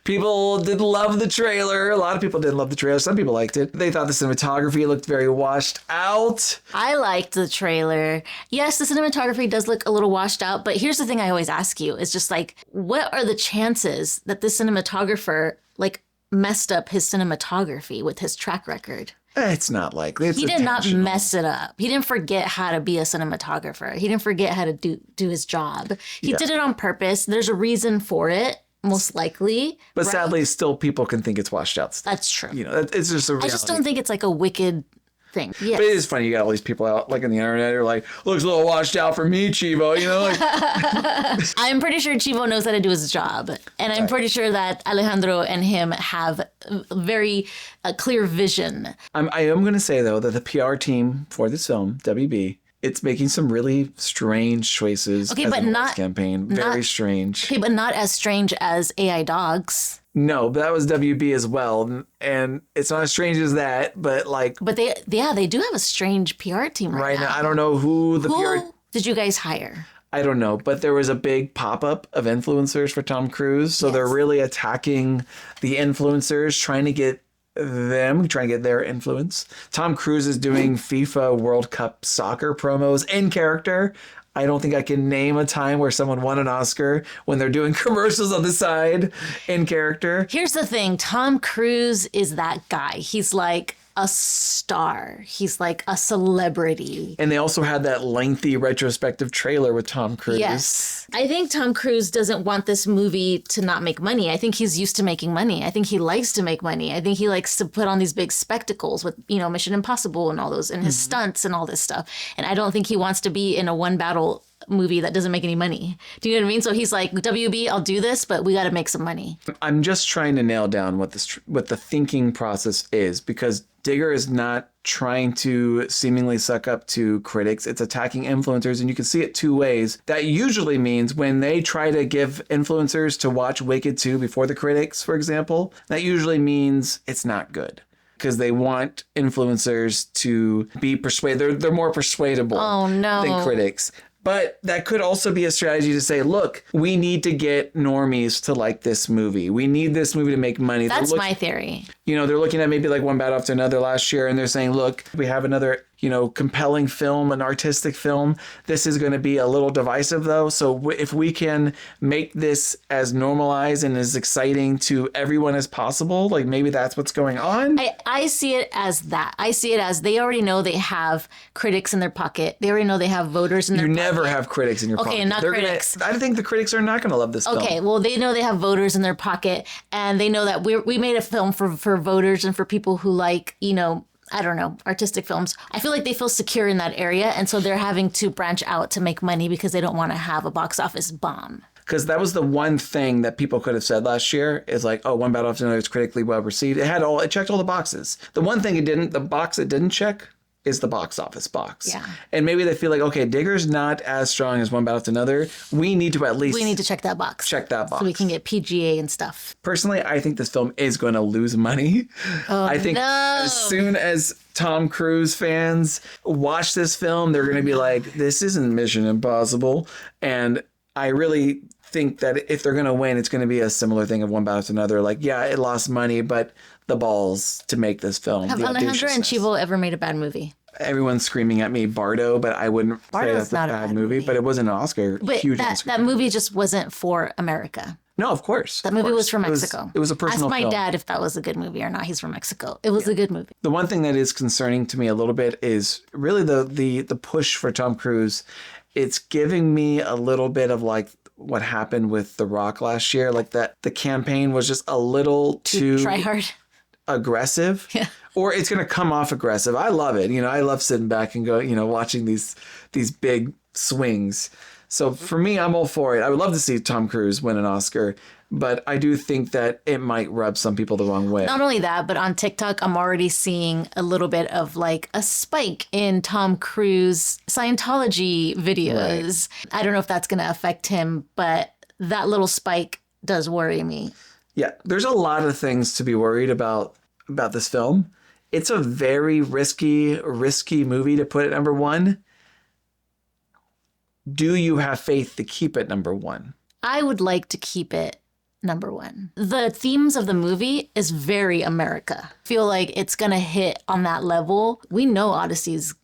People did love the trailer. A lot of people didn't love the trailer. Some people liked it. They thought the cinematography looked very washed out. I liked the trailer. Yes, the cinematography does look a little washed out, but here's the thing I always ask you is just like, what are the chances that this cinematographer like messed up his cinematography with his track record? It's not likely. It's He did not intentional. mess it up. He didn't forget how to be a cinematographer. He didn't forget how to do his job. He did it on purpose. There's a reason for it, most likely. But right? sadly, still people can think it's washed out stuff. That's true. It's just a reality. I just don't think it's like a wicked thing. Yeah. But it is funny. You got all these people out, like, on the internet who are like, looks a little washed out for me, Chivo. Like, I'm pretty sure Chivo knows how to do his job. And I'm pretty sure that Alejandro and him have a very clear vision. I am going to say, though, that the PR team for this film, WB, it's making some really strange choices. Okay, as but an awards not- campaign. Very not- strange. Okay, but not as strange as AI Dogs. No, but that was WB as well. And it's not as strange as that, but like But they do have a strange PR team right now, I don't know who the PR... Who did you guys hire? I don't know, but there was a big pop-up of influencers for Tom Cruise. So they're really attacking the influencers, trying to get their influence. Tom Cruise is doing FIFA World Cup soccer promos in character. I don't think I can name a time where someone won an Oscar when they're doing commercials on the side in character. Here's the thing. Tom Cruise is that guy. He's like a star. He's like a celebrity. And they also had that lengthy retrospective trailer with Tom Cruise. Yes. I think Tom Cruise doesn't want this movie to not make money. I think he's used to making money. I think he likes to make money. I think he likes to put on these big spectacles with, Mission Impossible and all those, and his stunts and all this stuff. And I don't think he wants to be in a one battle movie that doesn't make any money. Do you know what I mean? So he's like, WB, I'll do this, but we got to make some money. I'm just trying to nail down what the thinking process is, because Digger is not trying to seemingly suck up to critics. It's attacking influencers, and you can see it 2 ways. That usually means when they try to give influencers to watch Wicked 2 before the critics, for example, that usually means it's not good. Because they want influencers to be persuaded. They're more persuadable than critics. But that could also be a strategy to say, look, we need to get normies to like this movie. We need this movie to make money. That's my theory. You know, they're looking at maybe like One Battle After Another last year, and they're saying, look, we have another, you know, compelling film, an artistic film. This is going to be a little divisive, though. So if we can make this as normalized and as exciting to everyone as possible, like maybe that's what's going on. I see it as that. I see it as they already know they have critics in their pocket. They already know they have voters in their pocket. You never have critics in your pocket. Okay, not critics. I think the critics are not going to love this film. Okay, well, they know they have voters in their pocket, and they know that we made a film for voters and for people who like, you know, I don't know, artistic films. I feel like they feel secure in that area, and so they're having to branch out to make money because they don't want to have a box office bomb. Because that was the one thing that people could have said last year is like, oh, One Battle After Another is critically well received. It checked all the boxes. The one thing the box it didn't check is the box office box. Yeah. And maybe they feel like, okay, Digger's not as strong as One Battle After Another. We need to at least check that box. Check that box. So we can get PGA and stuff. Personally, I think this film is going to lose money. I think as soon as Tom Cruise fans watch this film, they're going to be like, this isn't Mission Impossible. And I really think that if they're going to win, it's going to be a similar thing of One Battle After Another. Like, yeah, it lost money, but the balls to make this film. Have Alejandro and Chivo ever made a bad movie? Everyone's screaming at me, Bardo, but I wouldn't say that's a bad movie. But it was an Oscar, huge Oscar. That movie just wasn't for America. No, of course. That movie was from Mexico. It was a personal film. Ask my dad if that was a good movie or not. He's from Mexico. It was a good movie. The one thing that is concerning to me a little bit is really the push for Tom Cruise. It's giving me a little bit of like what happened with The Rock last year. Like that the campaign was just a little too try hard. Aggressive. Yeah. Or it's going to come off aggressive. I love it. You know, I love sitting back and watching these big swings. So for me, I'm all for it. I would love to see Tom Cruise win an Oscar, but I do think that it might rub some people the wrong way. Not only that, but on TikTok, I'm already seeing a little bit of like a spike in Tom Cruise Scientology videos. Right. I don't know if that's going to affect him, but that little spike does worry me. Yeah, there's a lot of things to be worried about this film. It's a very risky movie to put at number one. Do you have faith to keep it number one? I would like to keep it number one. The themes of the movie is very America. I feel like it's going to hit on that level. We know Odyssey's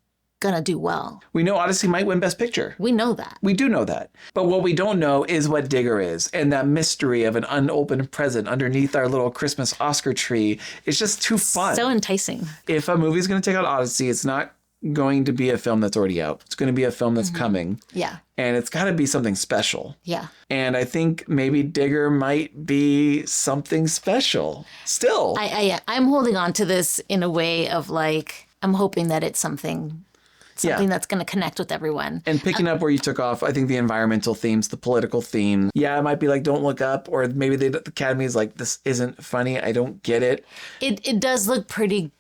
going to do well. We know Odyssey might win Best Picture. We know that. We do know that. But what we don't know is what Digger is. And that mystery of an unopened present underneath our little Christmas Oscar tree is just too fun. So enticing. If a movie's going to take out Odyssey, it's not going to be a film that's already out. It's going to be a film that's coming. Yeah. And it's got to be something special. Yeah. And I think maybe Digger might be something special. Still. I'm holding on to this in a way of like, I'm hoping that it's something that's going to connect with everyone. And picking up where you took off, I think the environmental themes, the political theme. Yeah, it might be like, don't look up. Or maybe the Academy is like, this isn't funny. I don't get it. It does look pretty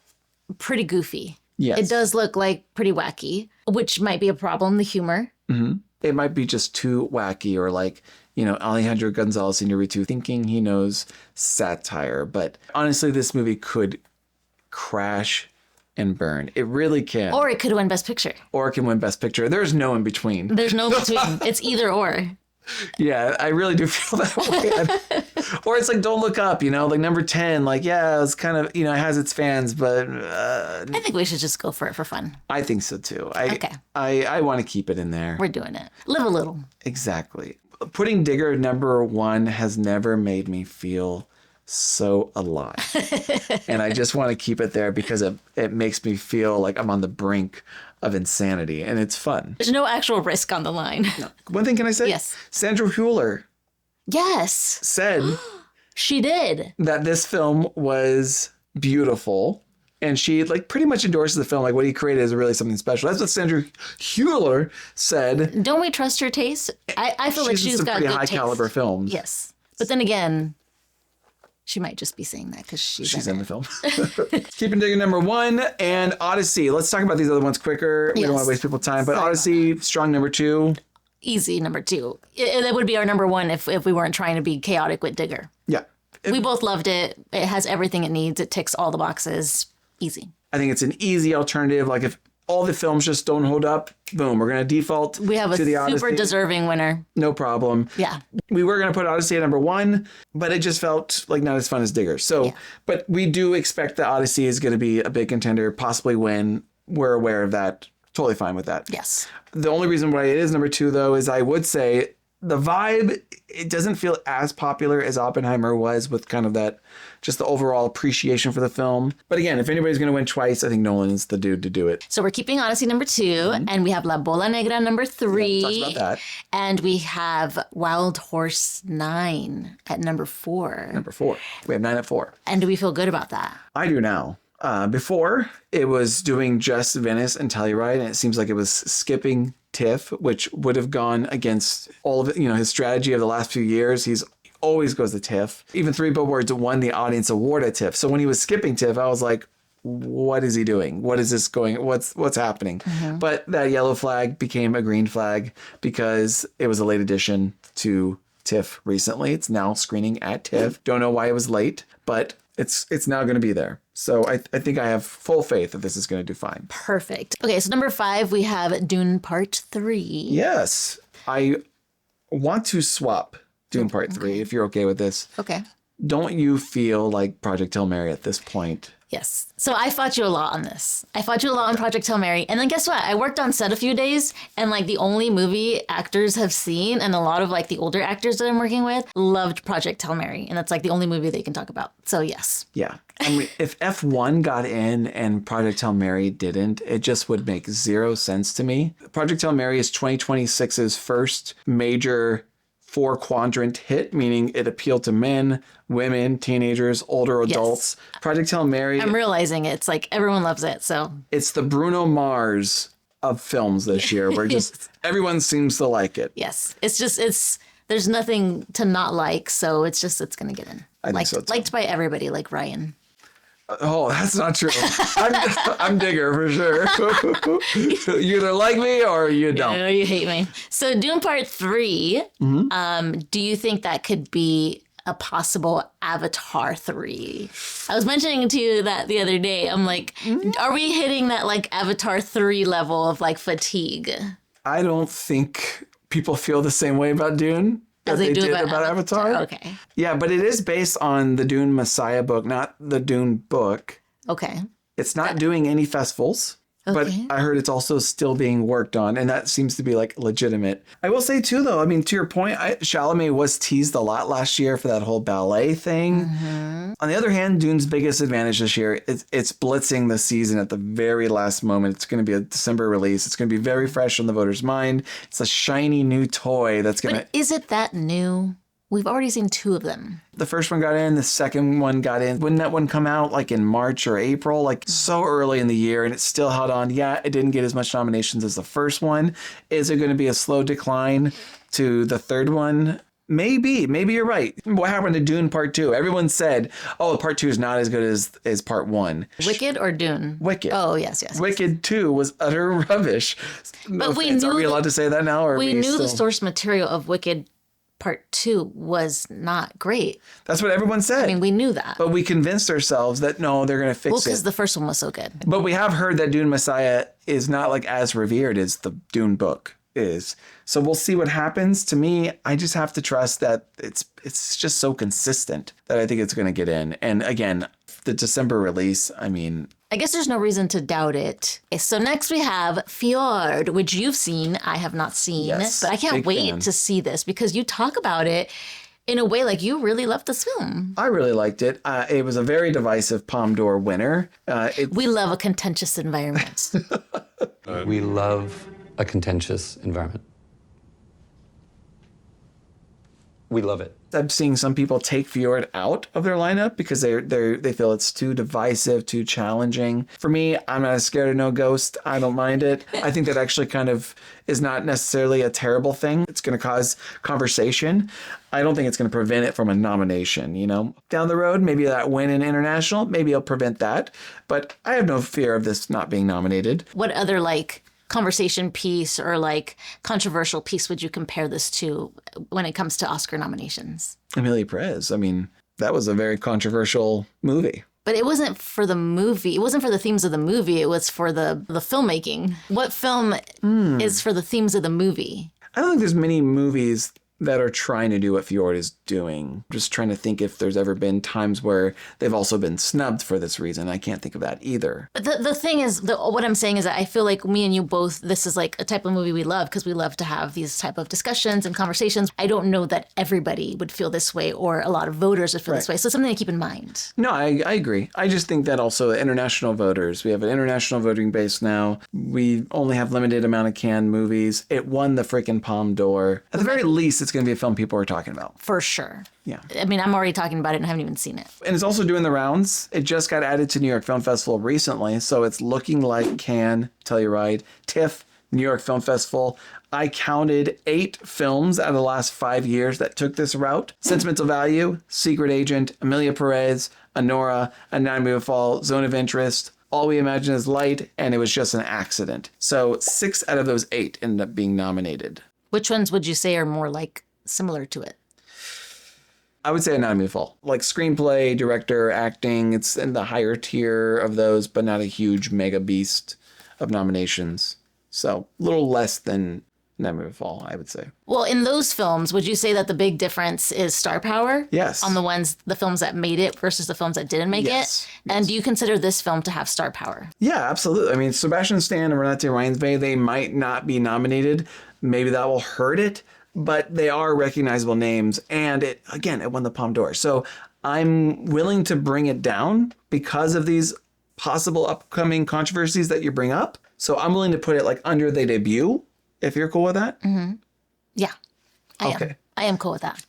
goofy. Yes. It does look like pretty wacky, which might be a problem, the humor. Mm-hmm. It might be just too wacky or like, Alejandro Gonzalez Iñárritu thinking he knows satire. But honestly, this movie could crash and burn. It really can. Or it could win Best Picture. Or it can win Best Picture. There's no in between. There's no in between. It's either or. Yeah, I really do feel that way. Or it's like, don't look up, like number 10, like, yeah, it's kind of, it has its fans, but... I think we should just go for it for fun. I think so too. Okay. I want to keep it in there. We're doing it. Live a little. Exactly. Putting Digger number one has never made me feel so alive. And I just want to keep it there because it makes me feel like I'm on the brink of insanity, and it's fun. There's no actual risk on the line. No. One thing can I say? Yes. Sandra Hüller. Yes. Said. She did. That this film was beautiful, and she pretty much endorses the film. Like what he created is really something special. That's what Sandra Hüller said. Don't we trust her taste? I feel like she's got pretty good high taste. caliber films. Yes, but then again, she might just be saying that because she's in the film. Keeping Digger number one, and Odyssey. Let's talk about these other ones quicker. We don't want to waste people's time, but Odyssey, strong number two. Easy number two. That would be our number one if we weren't trying to be chaotic with Digger. Yeah. We both loved it. It has everything it needs. It ticks all the boxes. Easy. I think it's an easy alternative. Like if all the films just don't hold up, boom, we're going to default We have a to the super Odyssey. deserving winner. No problem. Yeah. We were going to put Odyssey at number 1, but it just felt like not as fun as Digger. So, Yeah. but we do expect that Odyssey is going to be a big contender, possibly win. We're aware of that. Totally fine with that. Yes. The only reason why it is number 2, though, is I would say the vibe, it doesn't feel as popular as Oppenheimer was with kind of that, just the overall appreciation for the film. But again, if anybody's going to win twice, I think Nolan is the dude to do it. So we're keeping Odyssey number 2, and we have La Bola Negra number 3. Yeah, talked about that. And we have Wild Horse 9 at number 4. Number 4. We have 9 at 4. And do we feel good about that? I do now. Before, it was doing just Venice and Telluride, and it seems like it was skipping TIFF, which would have gone against all of it, his strategy of the last few years. He's always goes to TIFF. Even Three Billboards won the audience award at TIFF. So when he was skipping TIFF, I was like, what is he doing? What is this going? What's happening? But that yellow flag became a green flag because it was a late addition to TIFF recently. It's now screening at TIFF. Don't know why it was late, but it's now going to be there. So I think I have full faith that this is going to do fine. Perfect. Okay, so number 5, we have Dune Part 3. Yes. I want to swap Dune Part 3, if you're okay with this. Okay. Don't you feel like Project Hail Mary at this point? Yes. So I fought you a lot on this. I fought you a lot on Project Hail Mary. And then guess what? I worked on set a few days, and like the only movie actors have seen, and a lot of like the older actors that I'm working with loved Project Hail Mary. And that's like the only movie they can talk about. So yes. Yeah. I mean, if F1 got in and Project Hail Mary didn't, it just would make zero sense to me. Project Hail Mary is 2026's first major 4-quadrant hit, meaning it appealed to men, women, teenagers, older adults. Yes. Project Hail Mary. I'm realizing it. It's like everyone loves it. So it's the Bruno Mars of films this year, where just everyone seems to like it. Yes. There's nothing to not like. So it's going to get in. I think so too. Liked by everybody, like Ryan. Oh, that's not true. I'm Digger for sure. You either like me or you don't. No, you hate me. So Dune Part 3, do you think that could be a possible Avatar 3? I was mentioning to you that the other day. I'm like, are we hitting that like Avatar 3 level of like fatigue? I don't think people feel the same way about Dune that they did about Avatar. Okay. Yeah, but it is based on the Dune Messiah book, not the Dune book. Okay. It's not doing any festivals, but I heard it's also still being worked on, and that seems to be like legitimate. I will say too, though, I mean, to your point, Chalamet was teased a lot last year for that whole ballet thing. On the other hand, Dune's biggest advantage this year, it's blitzing the season at the very last moment. It's going to be a December release. It's going to be very fresh on the voters' mind. It's a shiny new toy that's going to... But is it that new? We've already seen 2 of them. The first one got in, the second one got in. Wouldn't that one come out like in March or April? Like so early in the year, and it still held on. Yeah, it didn't get as much nominations as the first one. Is it going to be a slow decline to the third one? Maybe you're right. What happened to Dune Part 2? Everyone said, oh, Part 2 is not as good as Part 1. Wicked or Dune? Wicked. Oh, yes. Wicked 2 was utter rubbish. But Are we allowed to say that now? Or we knew the source material of Wicked Part 2 was not great. That's what everyone said. I mean, we knew that. But we convinced ourselves that, no, they're going to fix it. Well, because the first one was so good. But we have heard that Dune Messiah is not like as revered as the Dune book is. So we'll see what happens. To me, I just have to trust that it's just so consistent that I think it's going to get in. And again, the December release, I mean... I guess there's no reason to doubt it. So next we have Fjord, which you've seen. I have not seen. Yes, but I can't wait to see this because you talk about it in a way like you really loved this film. I really liked it. It was a very divisive Palme d'Or winner. We love a contentious environment. We love a contentious environment. We love it. I'm seeing some people take Fjord out of their lineup because they feel it's too divisive, too challenging. For me, I'm not as scared of no ghost. I don't mind it. I think that actually kind of is not necessarily a terrible thing. It's going to cause conversation. I don't think it's going to prevent it from a nomination, Down the road, maybe that win in international, maybe it'll prevent that. But I have no fear of this not being nominated. What other conversation piece or controversial piece would you compare this to when it comes to Oscar nominations? Amelia Perez. I mean, that was a very controversial movie. But it wasn't for the movie. It wasn't for the themes of the movie. It was for the filmmaking. What film is for the themes of the movie? I don't think there's many movies that are trying to do what Fjord is doing. Just trying to think if there's ever been times where they've also been snubbed for this reason. I can't think of that either. But the thing is, what I'm saying is that I feel like me and you both, this is like a type of movie we love because we love to have these type of discussions and conversations. I don't know that everybody would feel this way or a lot of voters would feel this way. So it's something to keep in mind. No, I agree. I just think that also international voters, we have an international voting base now. We only have limited amount of canned movies. It won the freaking Palme d'Or. At the very least, it's going to be a film people are talking about. For sure. Yeah. I mean, I'm already talking about it and I haven't even seen it. And it's also doing the rounds. It just got added to New York Film Festival recently, so it's looking like Cannes, Telluride, TIFF, New York Film Festival. I counted 8 films out of the last 5 years that took this route. Sentimental Value, Secret Agent, Amelia Perez, Honora, A Nine Movie Fall, Zone of Interest, All We Imagine Is Light, and It Was Just an Accident. So 6 out of those 8 ended up being nominated. Which ones would you say are more like similar to it? I would say A Nine Movie Fall. Like screenplay, director, acting, it's in the higher tier of those, but not a huge mega beast of nominations. So a little less than Nine Movie Fall, I would say. Well, in those films, would you say that the big difference is star power? Yes. On the films that made it versus the films that didn't make Yes. it? And do you consider this film to have star power? Yeah, absolutely. I mean, Sebastian Stan and Renate Reinsve, they might not be nominated. Maybe that will hurt it, but they are recognizable names. And it won the Palme d'Or. So I'm willing to bring it down because of these possible upcoming controversies that you bring up. So I'm willing to put it like under the debut, if you're cool with that. Mm-hmm. Yeah, I am. I am cool with that.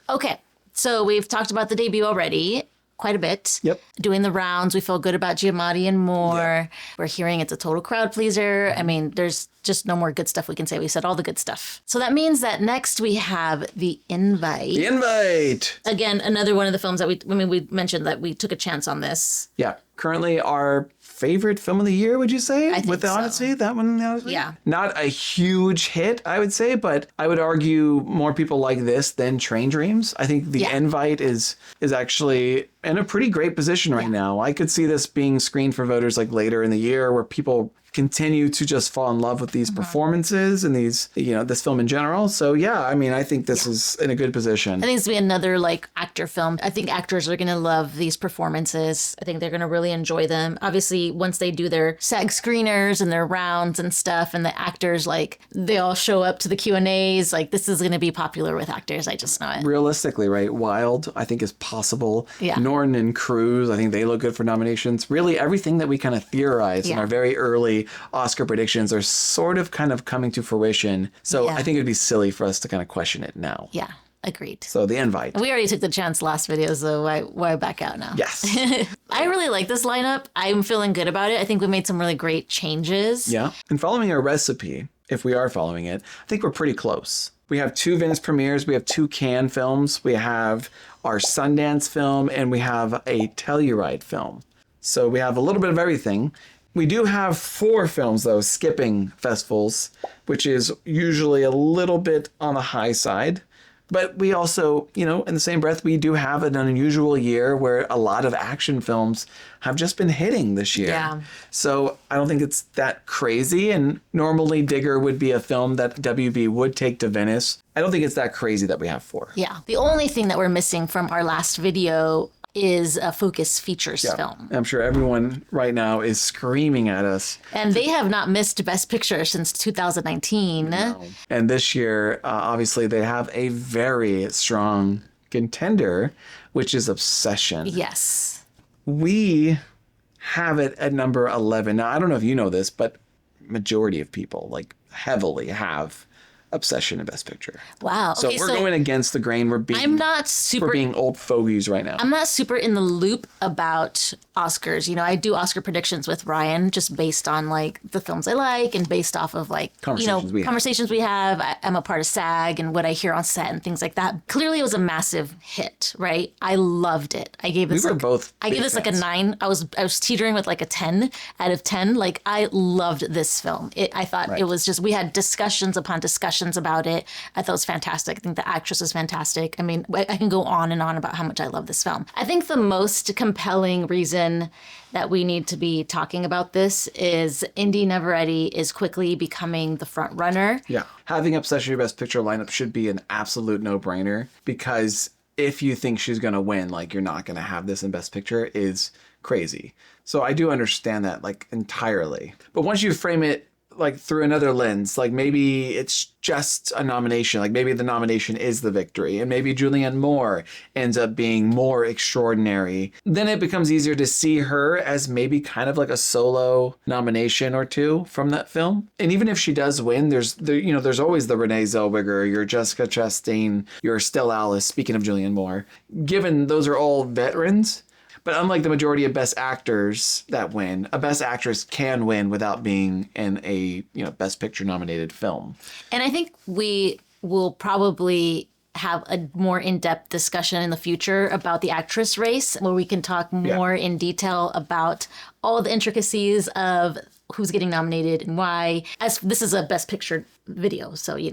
Okay, so we've talked about the debut already quite a bit. Yep. Doing the rounds, we feel good about Giamatti and more. Yeah. We're hearing it's a total crowd pleaser. I mean, there's just no more good stuff we can say. We said all the good stuff. So that means that next we have The Invite. The Invite. Again, another one of the films that we mentioned that we took a chance on this. Yeah. Currently our favorite film of the year, would you say? I think with the Odyssey, that one, the Odyssey? Yeah. Not a huge hit, I would say, but I would argue more people like this than Train Dreams. I think The Invite is actually in a pretty great position right now. I could see this being screened for voters like later in the year where people continue to just fall in love with these performances and these, this film in general. So yeah, I mean, I think this is in a good position. I think it's going to be another like actor film. I think actors are going to love these performances. I think they're going to really enjoy them. Obviously, once they do their SAG screeners and their rounds and stuff, and the actors, like, they all show up to the Q&As, like, this is going to be popular with actors. I just know it. Realistically, right? Wild, I think, is possible. Yeah. Norton and Cruz, I think they look good for nominations. Really, everything that we kind of theorized in our very early Oscar predictions are sort of kind of coming to fruition. So I think it'd be silly for us to kind of question it now. Yeah, agreed. So The Invite. We already took the chance last video, so why back out now? Yes. I really like this lineup. I'm feeling good about it. I think we made some really great changes. Yeah. And following our recipe, if we are following it, I think we're pretty close. We have 2 Venice premieres, we have 2 Cannes films, we have our Sundance film, and we have a Telluride film. So we have a little bit of everything. We do have 4 films, though, skipping festivals, which is usually a little bit on the high side. But we also, in the same breath, we do have an unusual year where a lot of action films have just been hitting this year. Yeah. So I don't think it's that crazy. And normally Digger would be a film that WB would take to Venice. I don't think it's that crazy that we have 4. Yeah. The only thing that we're missing from our last video is a Focus Features film. I'm sure everyone right now is screaming at us. And they have not missed Best Picture since 2019. No. And this year, obviously, they have a very strong contender, which is Obsession. Yes. We have it at number 11. Now, I don't know if you know this, but majority of people, like, heavily have Obsession in Best Picture. Wow. So we're going against the grain. We're being old fogies right now. I'm not super in the loop about Oscars. I do Oscar predictions with Ryan just based on like the films I like and based off of like conversations we have. I'm a part of SAG and what I hear on set and things like that. Clearly it was a massive hit, right? I loved it. I gave this like a 9. I was teetering with like a 10 out of 10. Like I loved this film. I thought it was just, we had discussions upon discussions discussions about it. I thought it was fantastic. I think the actress is fantastic. I mean, I can go on and on about how much I love this film. I think the most compelling reason that we need to be talking about this is Indy Neveretti is quickly becoming the front runner. Yeah. Having Obsession Best Picture lineup should be an absolute no-brainer, because if you think she's going to win, like, you're not going to have this in Best Picture is crazy. So I do understand that, like, entirely. But once you frame it like through another lens, like maybe it's just a nomination, like maybe the nomination is the victory, and maybe Julianne Moore ends up being more extraordinary, then it becomes easier to see her as maybe kind of like a solo nomination or two from that film. And even if she does win, there's always the Renee Zellweger, your Jessica Chastain, your Stella Alice, speaking of Julianne Moore, given those are all veterans. But unlike the majority of Best Actors that win, a Best Actress can win without being in a Best Picture nominated film. And I think we will probably have a more in-depth discussion in the future about the actress race, where we can talk more in detail about all the intricacies of who's getting nominated and why. As this is a Best Picture video, so we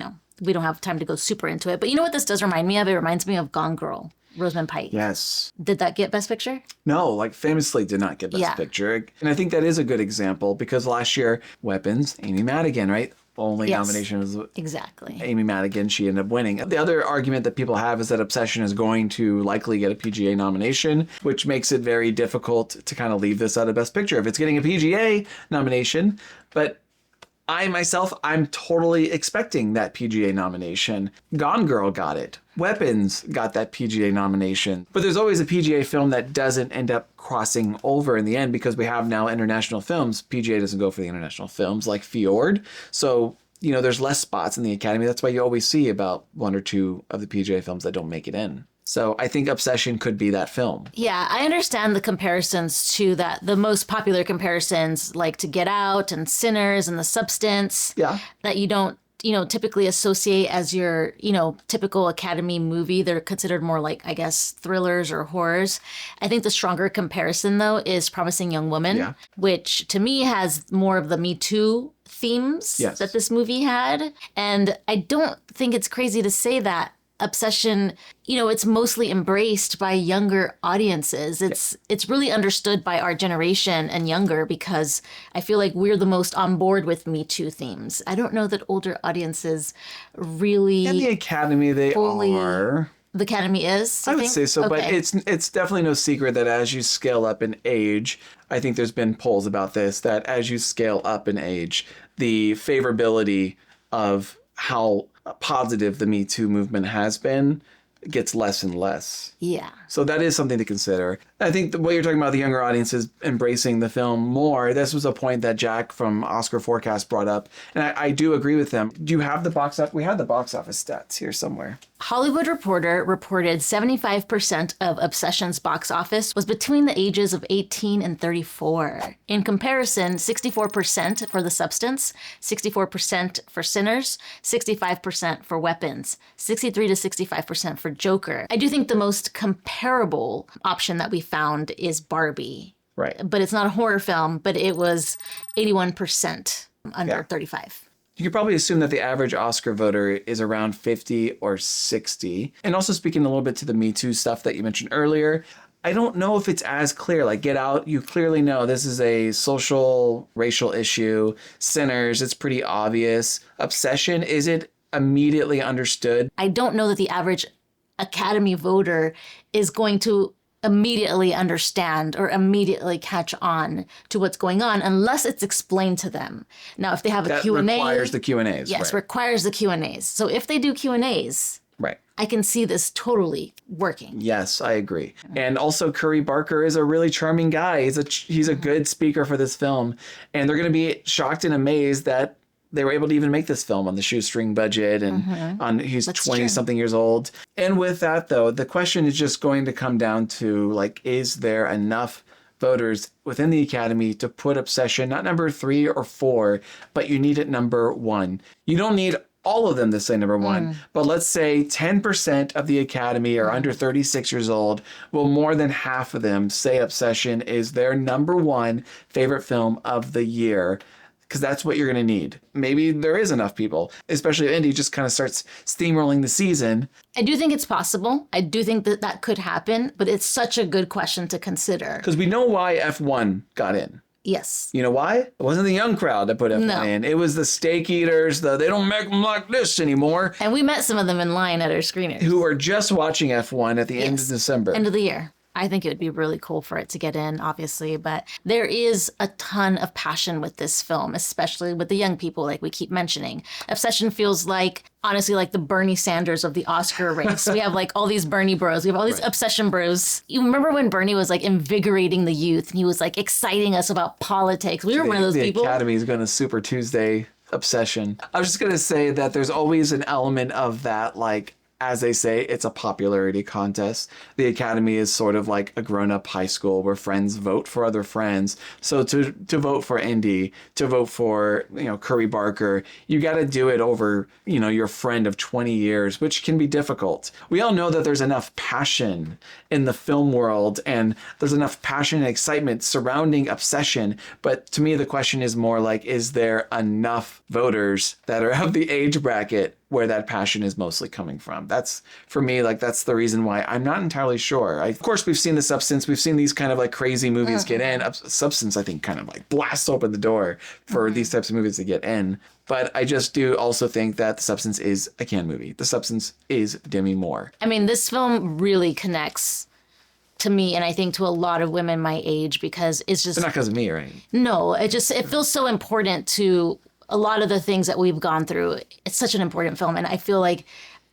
don't have time to go super into it. But you know what this does remind me of? It reminds me of Gone Girl. Rosamund Pike. Yes. Did that get Best Picture? No, like famously did not get Best Picture. And I think that is a good example, because last year, Weapons, Amy Madigan, right? Only nomination was exactly Amy Madigan. She ended up winning. The other argument that people have is that Obsession is going to likely get a PGA nomination, which makes it very difficult to kind of leave this out of Best Picture if it's getting a PGA nomination. But I'm totally expecting that PGA nomination. Gone Girl got it. Weapons got that PGA nomination. But there's always a PGA film that doesn't end up crossing over in the end, because we have now international films. PGA doesn't go for the international films, like Fjord. So, there's less spots in the Academy. That's why you always see about one or two of the PGA films that don't make it in. So I think Obsession could be that film. Yeah, I understand the comparisons to that. The most popular comparisons, like to Get Out and Sinners and The Substance, that you don't, typically associate as your, typical Academy movie. They're considered more like, I guess, thrillers or horrors. I think the stronger comparison, though, is Promising Young Woman, which to me has more of the Me Too themes that this movie had. And I don't think it's crazy to say that Obsession, it's mostly embraced by younger audiences. It's really understood by our generation and younger, because I feel like we're the most on board with Me Too themes. I don't know that older audiences really. And the Academy, they are. The Academy is? I would say so, but it's definitely no secret that as you scale up in age, I think there's been polls about this, that as you scale up in age, the favorability of how positive the Me Too movement has been gets less and less. Yeah. So that is something to consider. I think what you're talking about, the younger audiences embracing the film more, this was a point that Jack from Oscar Forecast brought up. And I do agree with them. Do you have the box office? We have the box office stats here somewhere. Hollywood Reporter reported 75% of Obsession's box office was between the ages of 18 and 34. In comparison, 64% for The Substance, 64% for Sinners, 65% for Weapons, 63 to 65% for Joker. I do think the most comparable option that we found is Barbie. Right. But it's not a horror film, but it was 81% under 35. You could probably assume that the average Oscar voter is around 50 or 60. And also speaking a little bit to the Me Too stuff that you mentioned earlier, I don't know if it's as clear. Like Get Out, you clearly know this is a social, racial issue. Sinners, it's pretty obvious. Obsession, is it immediately understood? I don't know that the average Academy voter is going to immediately understand or immediately catch on to what's going on unless it's explained to them. Now, if they have a Q&A... That requires the Q&As. Yes, requires the Q&As. So if they do Q&As... Right. I can see this totally working. Yes, I agree. And also Curry Barker is a really charming guy. He's a good speaker for this film. And they're going to be shocked and amazed that they were able to even make this film on the shoestring budget, and he's 20-something years old. And with that, though, the question is just going to come down to, like, is there enough voters within the Academy to put Obsession, not number 3 or 4, but you need it number 1. You don't need all of them to say number 1, but let's say 10% of the Academy are under 36 years old. Well, more than half of them say Obsession is their number 1 favorite film of the year. because that's what you're going to need. Maybe there is enough people, especially if Indy just kind of starts steamrolling the season. I do think it's possible. I do think that that could happen, but it's such a good question to consider. Because we know why F1 got in. Yes. You know why? It wasn't the young crowd that put F1 in. It was the steak eaters, they don't make them like this anymore. And we met some of them in line at our screeners. Who are just watching F1 at the end of December. End of the year. I think it would be really cool for it to get in, obviously, but there is a ton of passion with this film, especially with the young people, like we keep mentioning. Obsession feels like, honestly, like the Bernie Sanders of the Oscar race. We have like all these Bernie bros. We have all these Obsession bros. You remember when Bernie was like invigorating the youth and he was like exciting us about politics? We were one of those people. The Academy is going to Super Tuesday Obsession. I was just going to say that there's always an element of that, like, as they say, it's a popularity contest. The Academy is sort of like a grown-up high school where friends vote for other friends. So to vote for Indy, to vote for, Curry Barker, you got to do it over, your friend of 20 years, which can be difficult. We all know that there's enough passion in the film world and there's enough passion and excitement surrounding Obsession. But to me, the question is more like, is there enough voters that are of the age bracket where that passion is mostly coming from? That's, for me, like, that's the reason why I'm not entirely sure. Of course, we've seen The Substance. We've seen these kind of like crazy movies get in. Substance, I think, kind of like blasts open the door for these types of movies to get in. But I just do also think that The Substance is a Cannes movie. The Substance is Demi Moore. I mean, this film really connects to me, and I think to a lot of women my age, because it's just... But not because of me, right? No, it feels so important to a lot of the things that we've gone through. It's such an important film, and I feel like,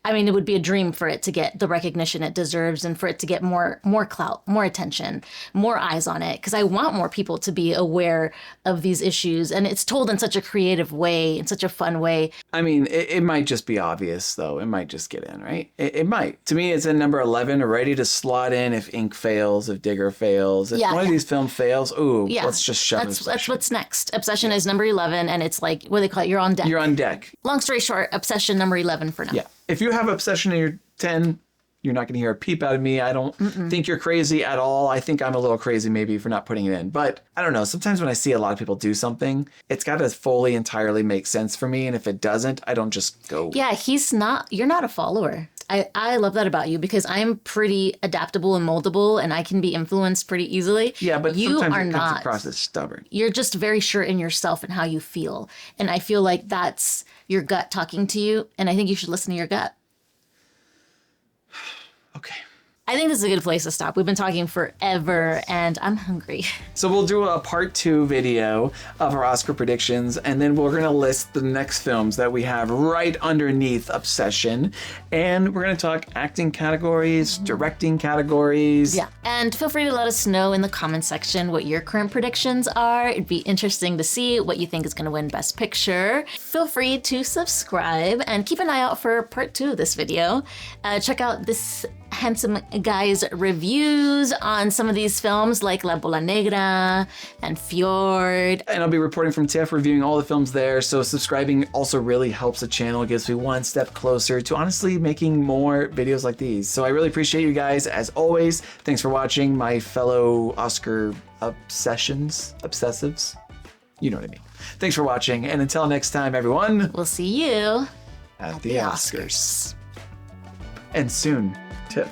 it would be a dream for it to get the recognition it deserves and for it to get more clout, more attention, more eyes on it, because I want more people to be aware of these issues, and it's told in such a creative way, in such a fun way. It might just be obvious, though. It might just get in, right? It might. To me, it's in number 11, ready to slot in if Ink fails, if Digger fails. If one of these films fails, let's just shove it. That's what's next. Obsession is number 11, and it's like, what do they call it? You're on deck. You're on deck. Long story short, Obsession number 11 for now. Yeah. If you have Obsession in your 10, you're not going to hear a peep out of me. I don't think you're crazy at all. I think I'm a little crazy maybe for not putting it in. But I don't know. Sometimes when I see a lot of people do something, it's got to fully, entirely make sense for me. And if it doesn't, I don't just go. Yeah, you're not a follower. I love that about you, because I'm pretty adaptable and moldable, and I can be influenced pretty easily. Yeah, but you sometimes are it comes not. across as stubborn. You're just very sure in yourself and how you feel. And I feel like that's your gut talking to you, and I think you should listen to your gut. Okay. I think this is a good place to stop. We've been talking forever, and I'm hungry. So we'll do a part 2 video of our Oscar predictions, and then we're going to list the next films that we have right underneath Obsession. And we're going to talk acting categories, directing categories. Yeah. And feel free to let us know in the comment section what your current predictions are. It'd be interesting to see what you think is going to win Best Picture. Feel free to subscribe and keep an eye out for part 2 of this video. Check out this handsome guy's reviews on some of these films like La Bola Negra and Fjord. And I'll be reporting from TIFF, reviewing all the films there. So subscribing also really helps the channel. It gives me one step closer to honestly making more videos like these. So I really appreciate you guys as always. Thanks for watching, my fellow Oscar obsessives. You know what I mean. Thanks for watching. And until next time, everyone, We'll see you at the Oscars. And soon, TIFF.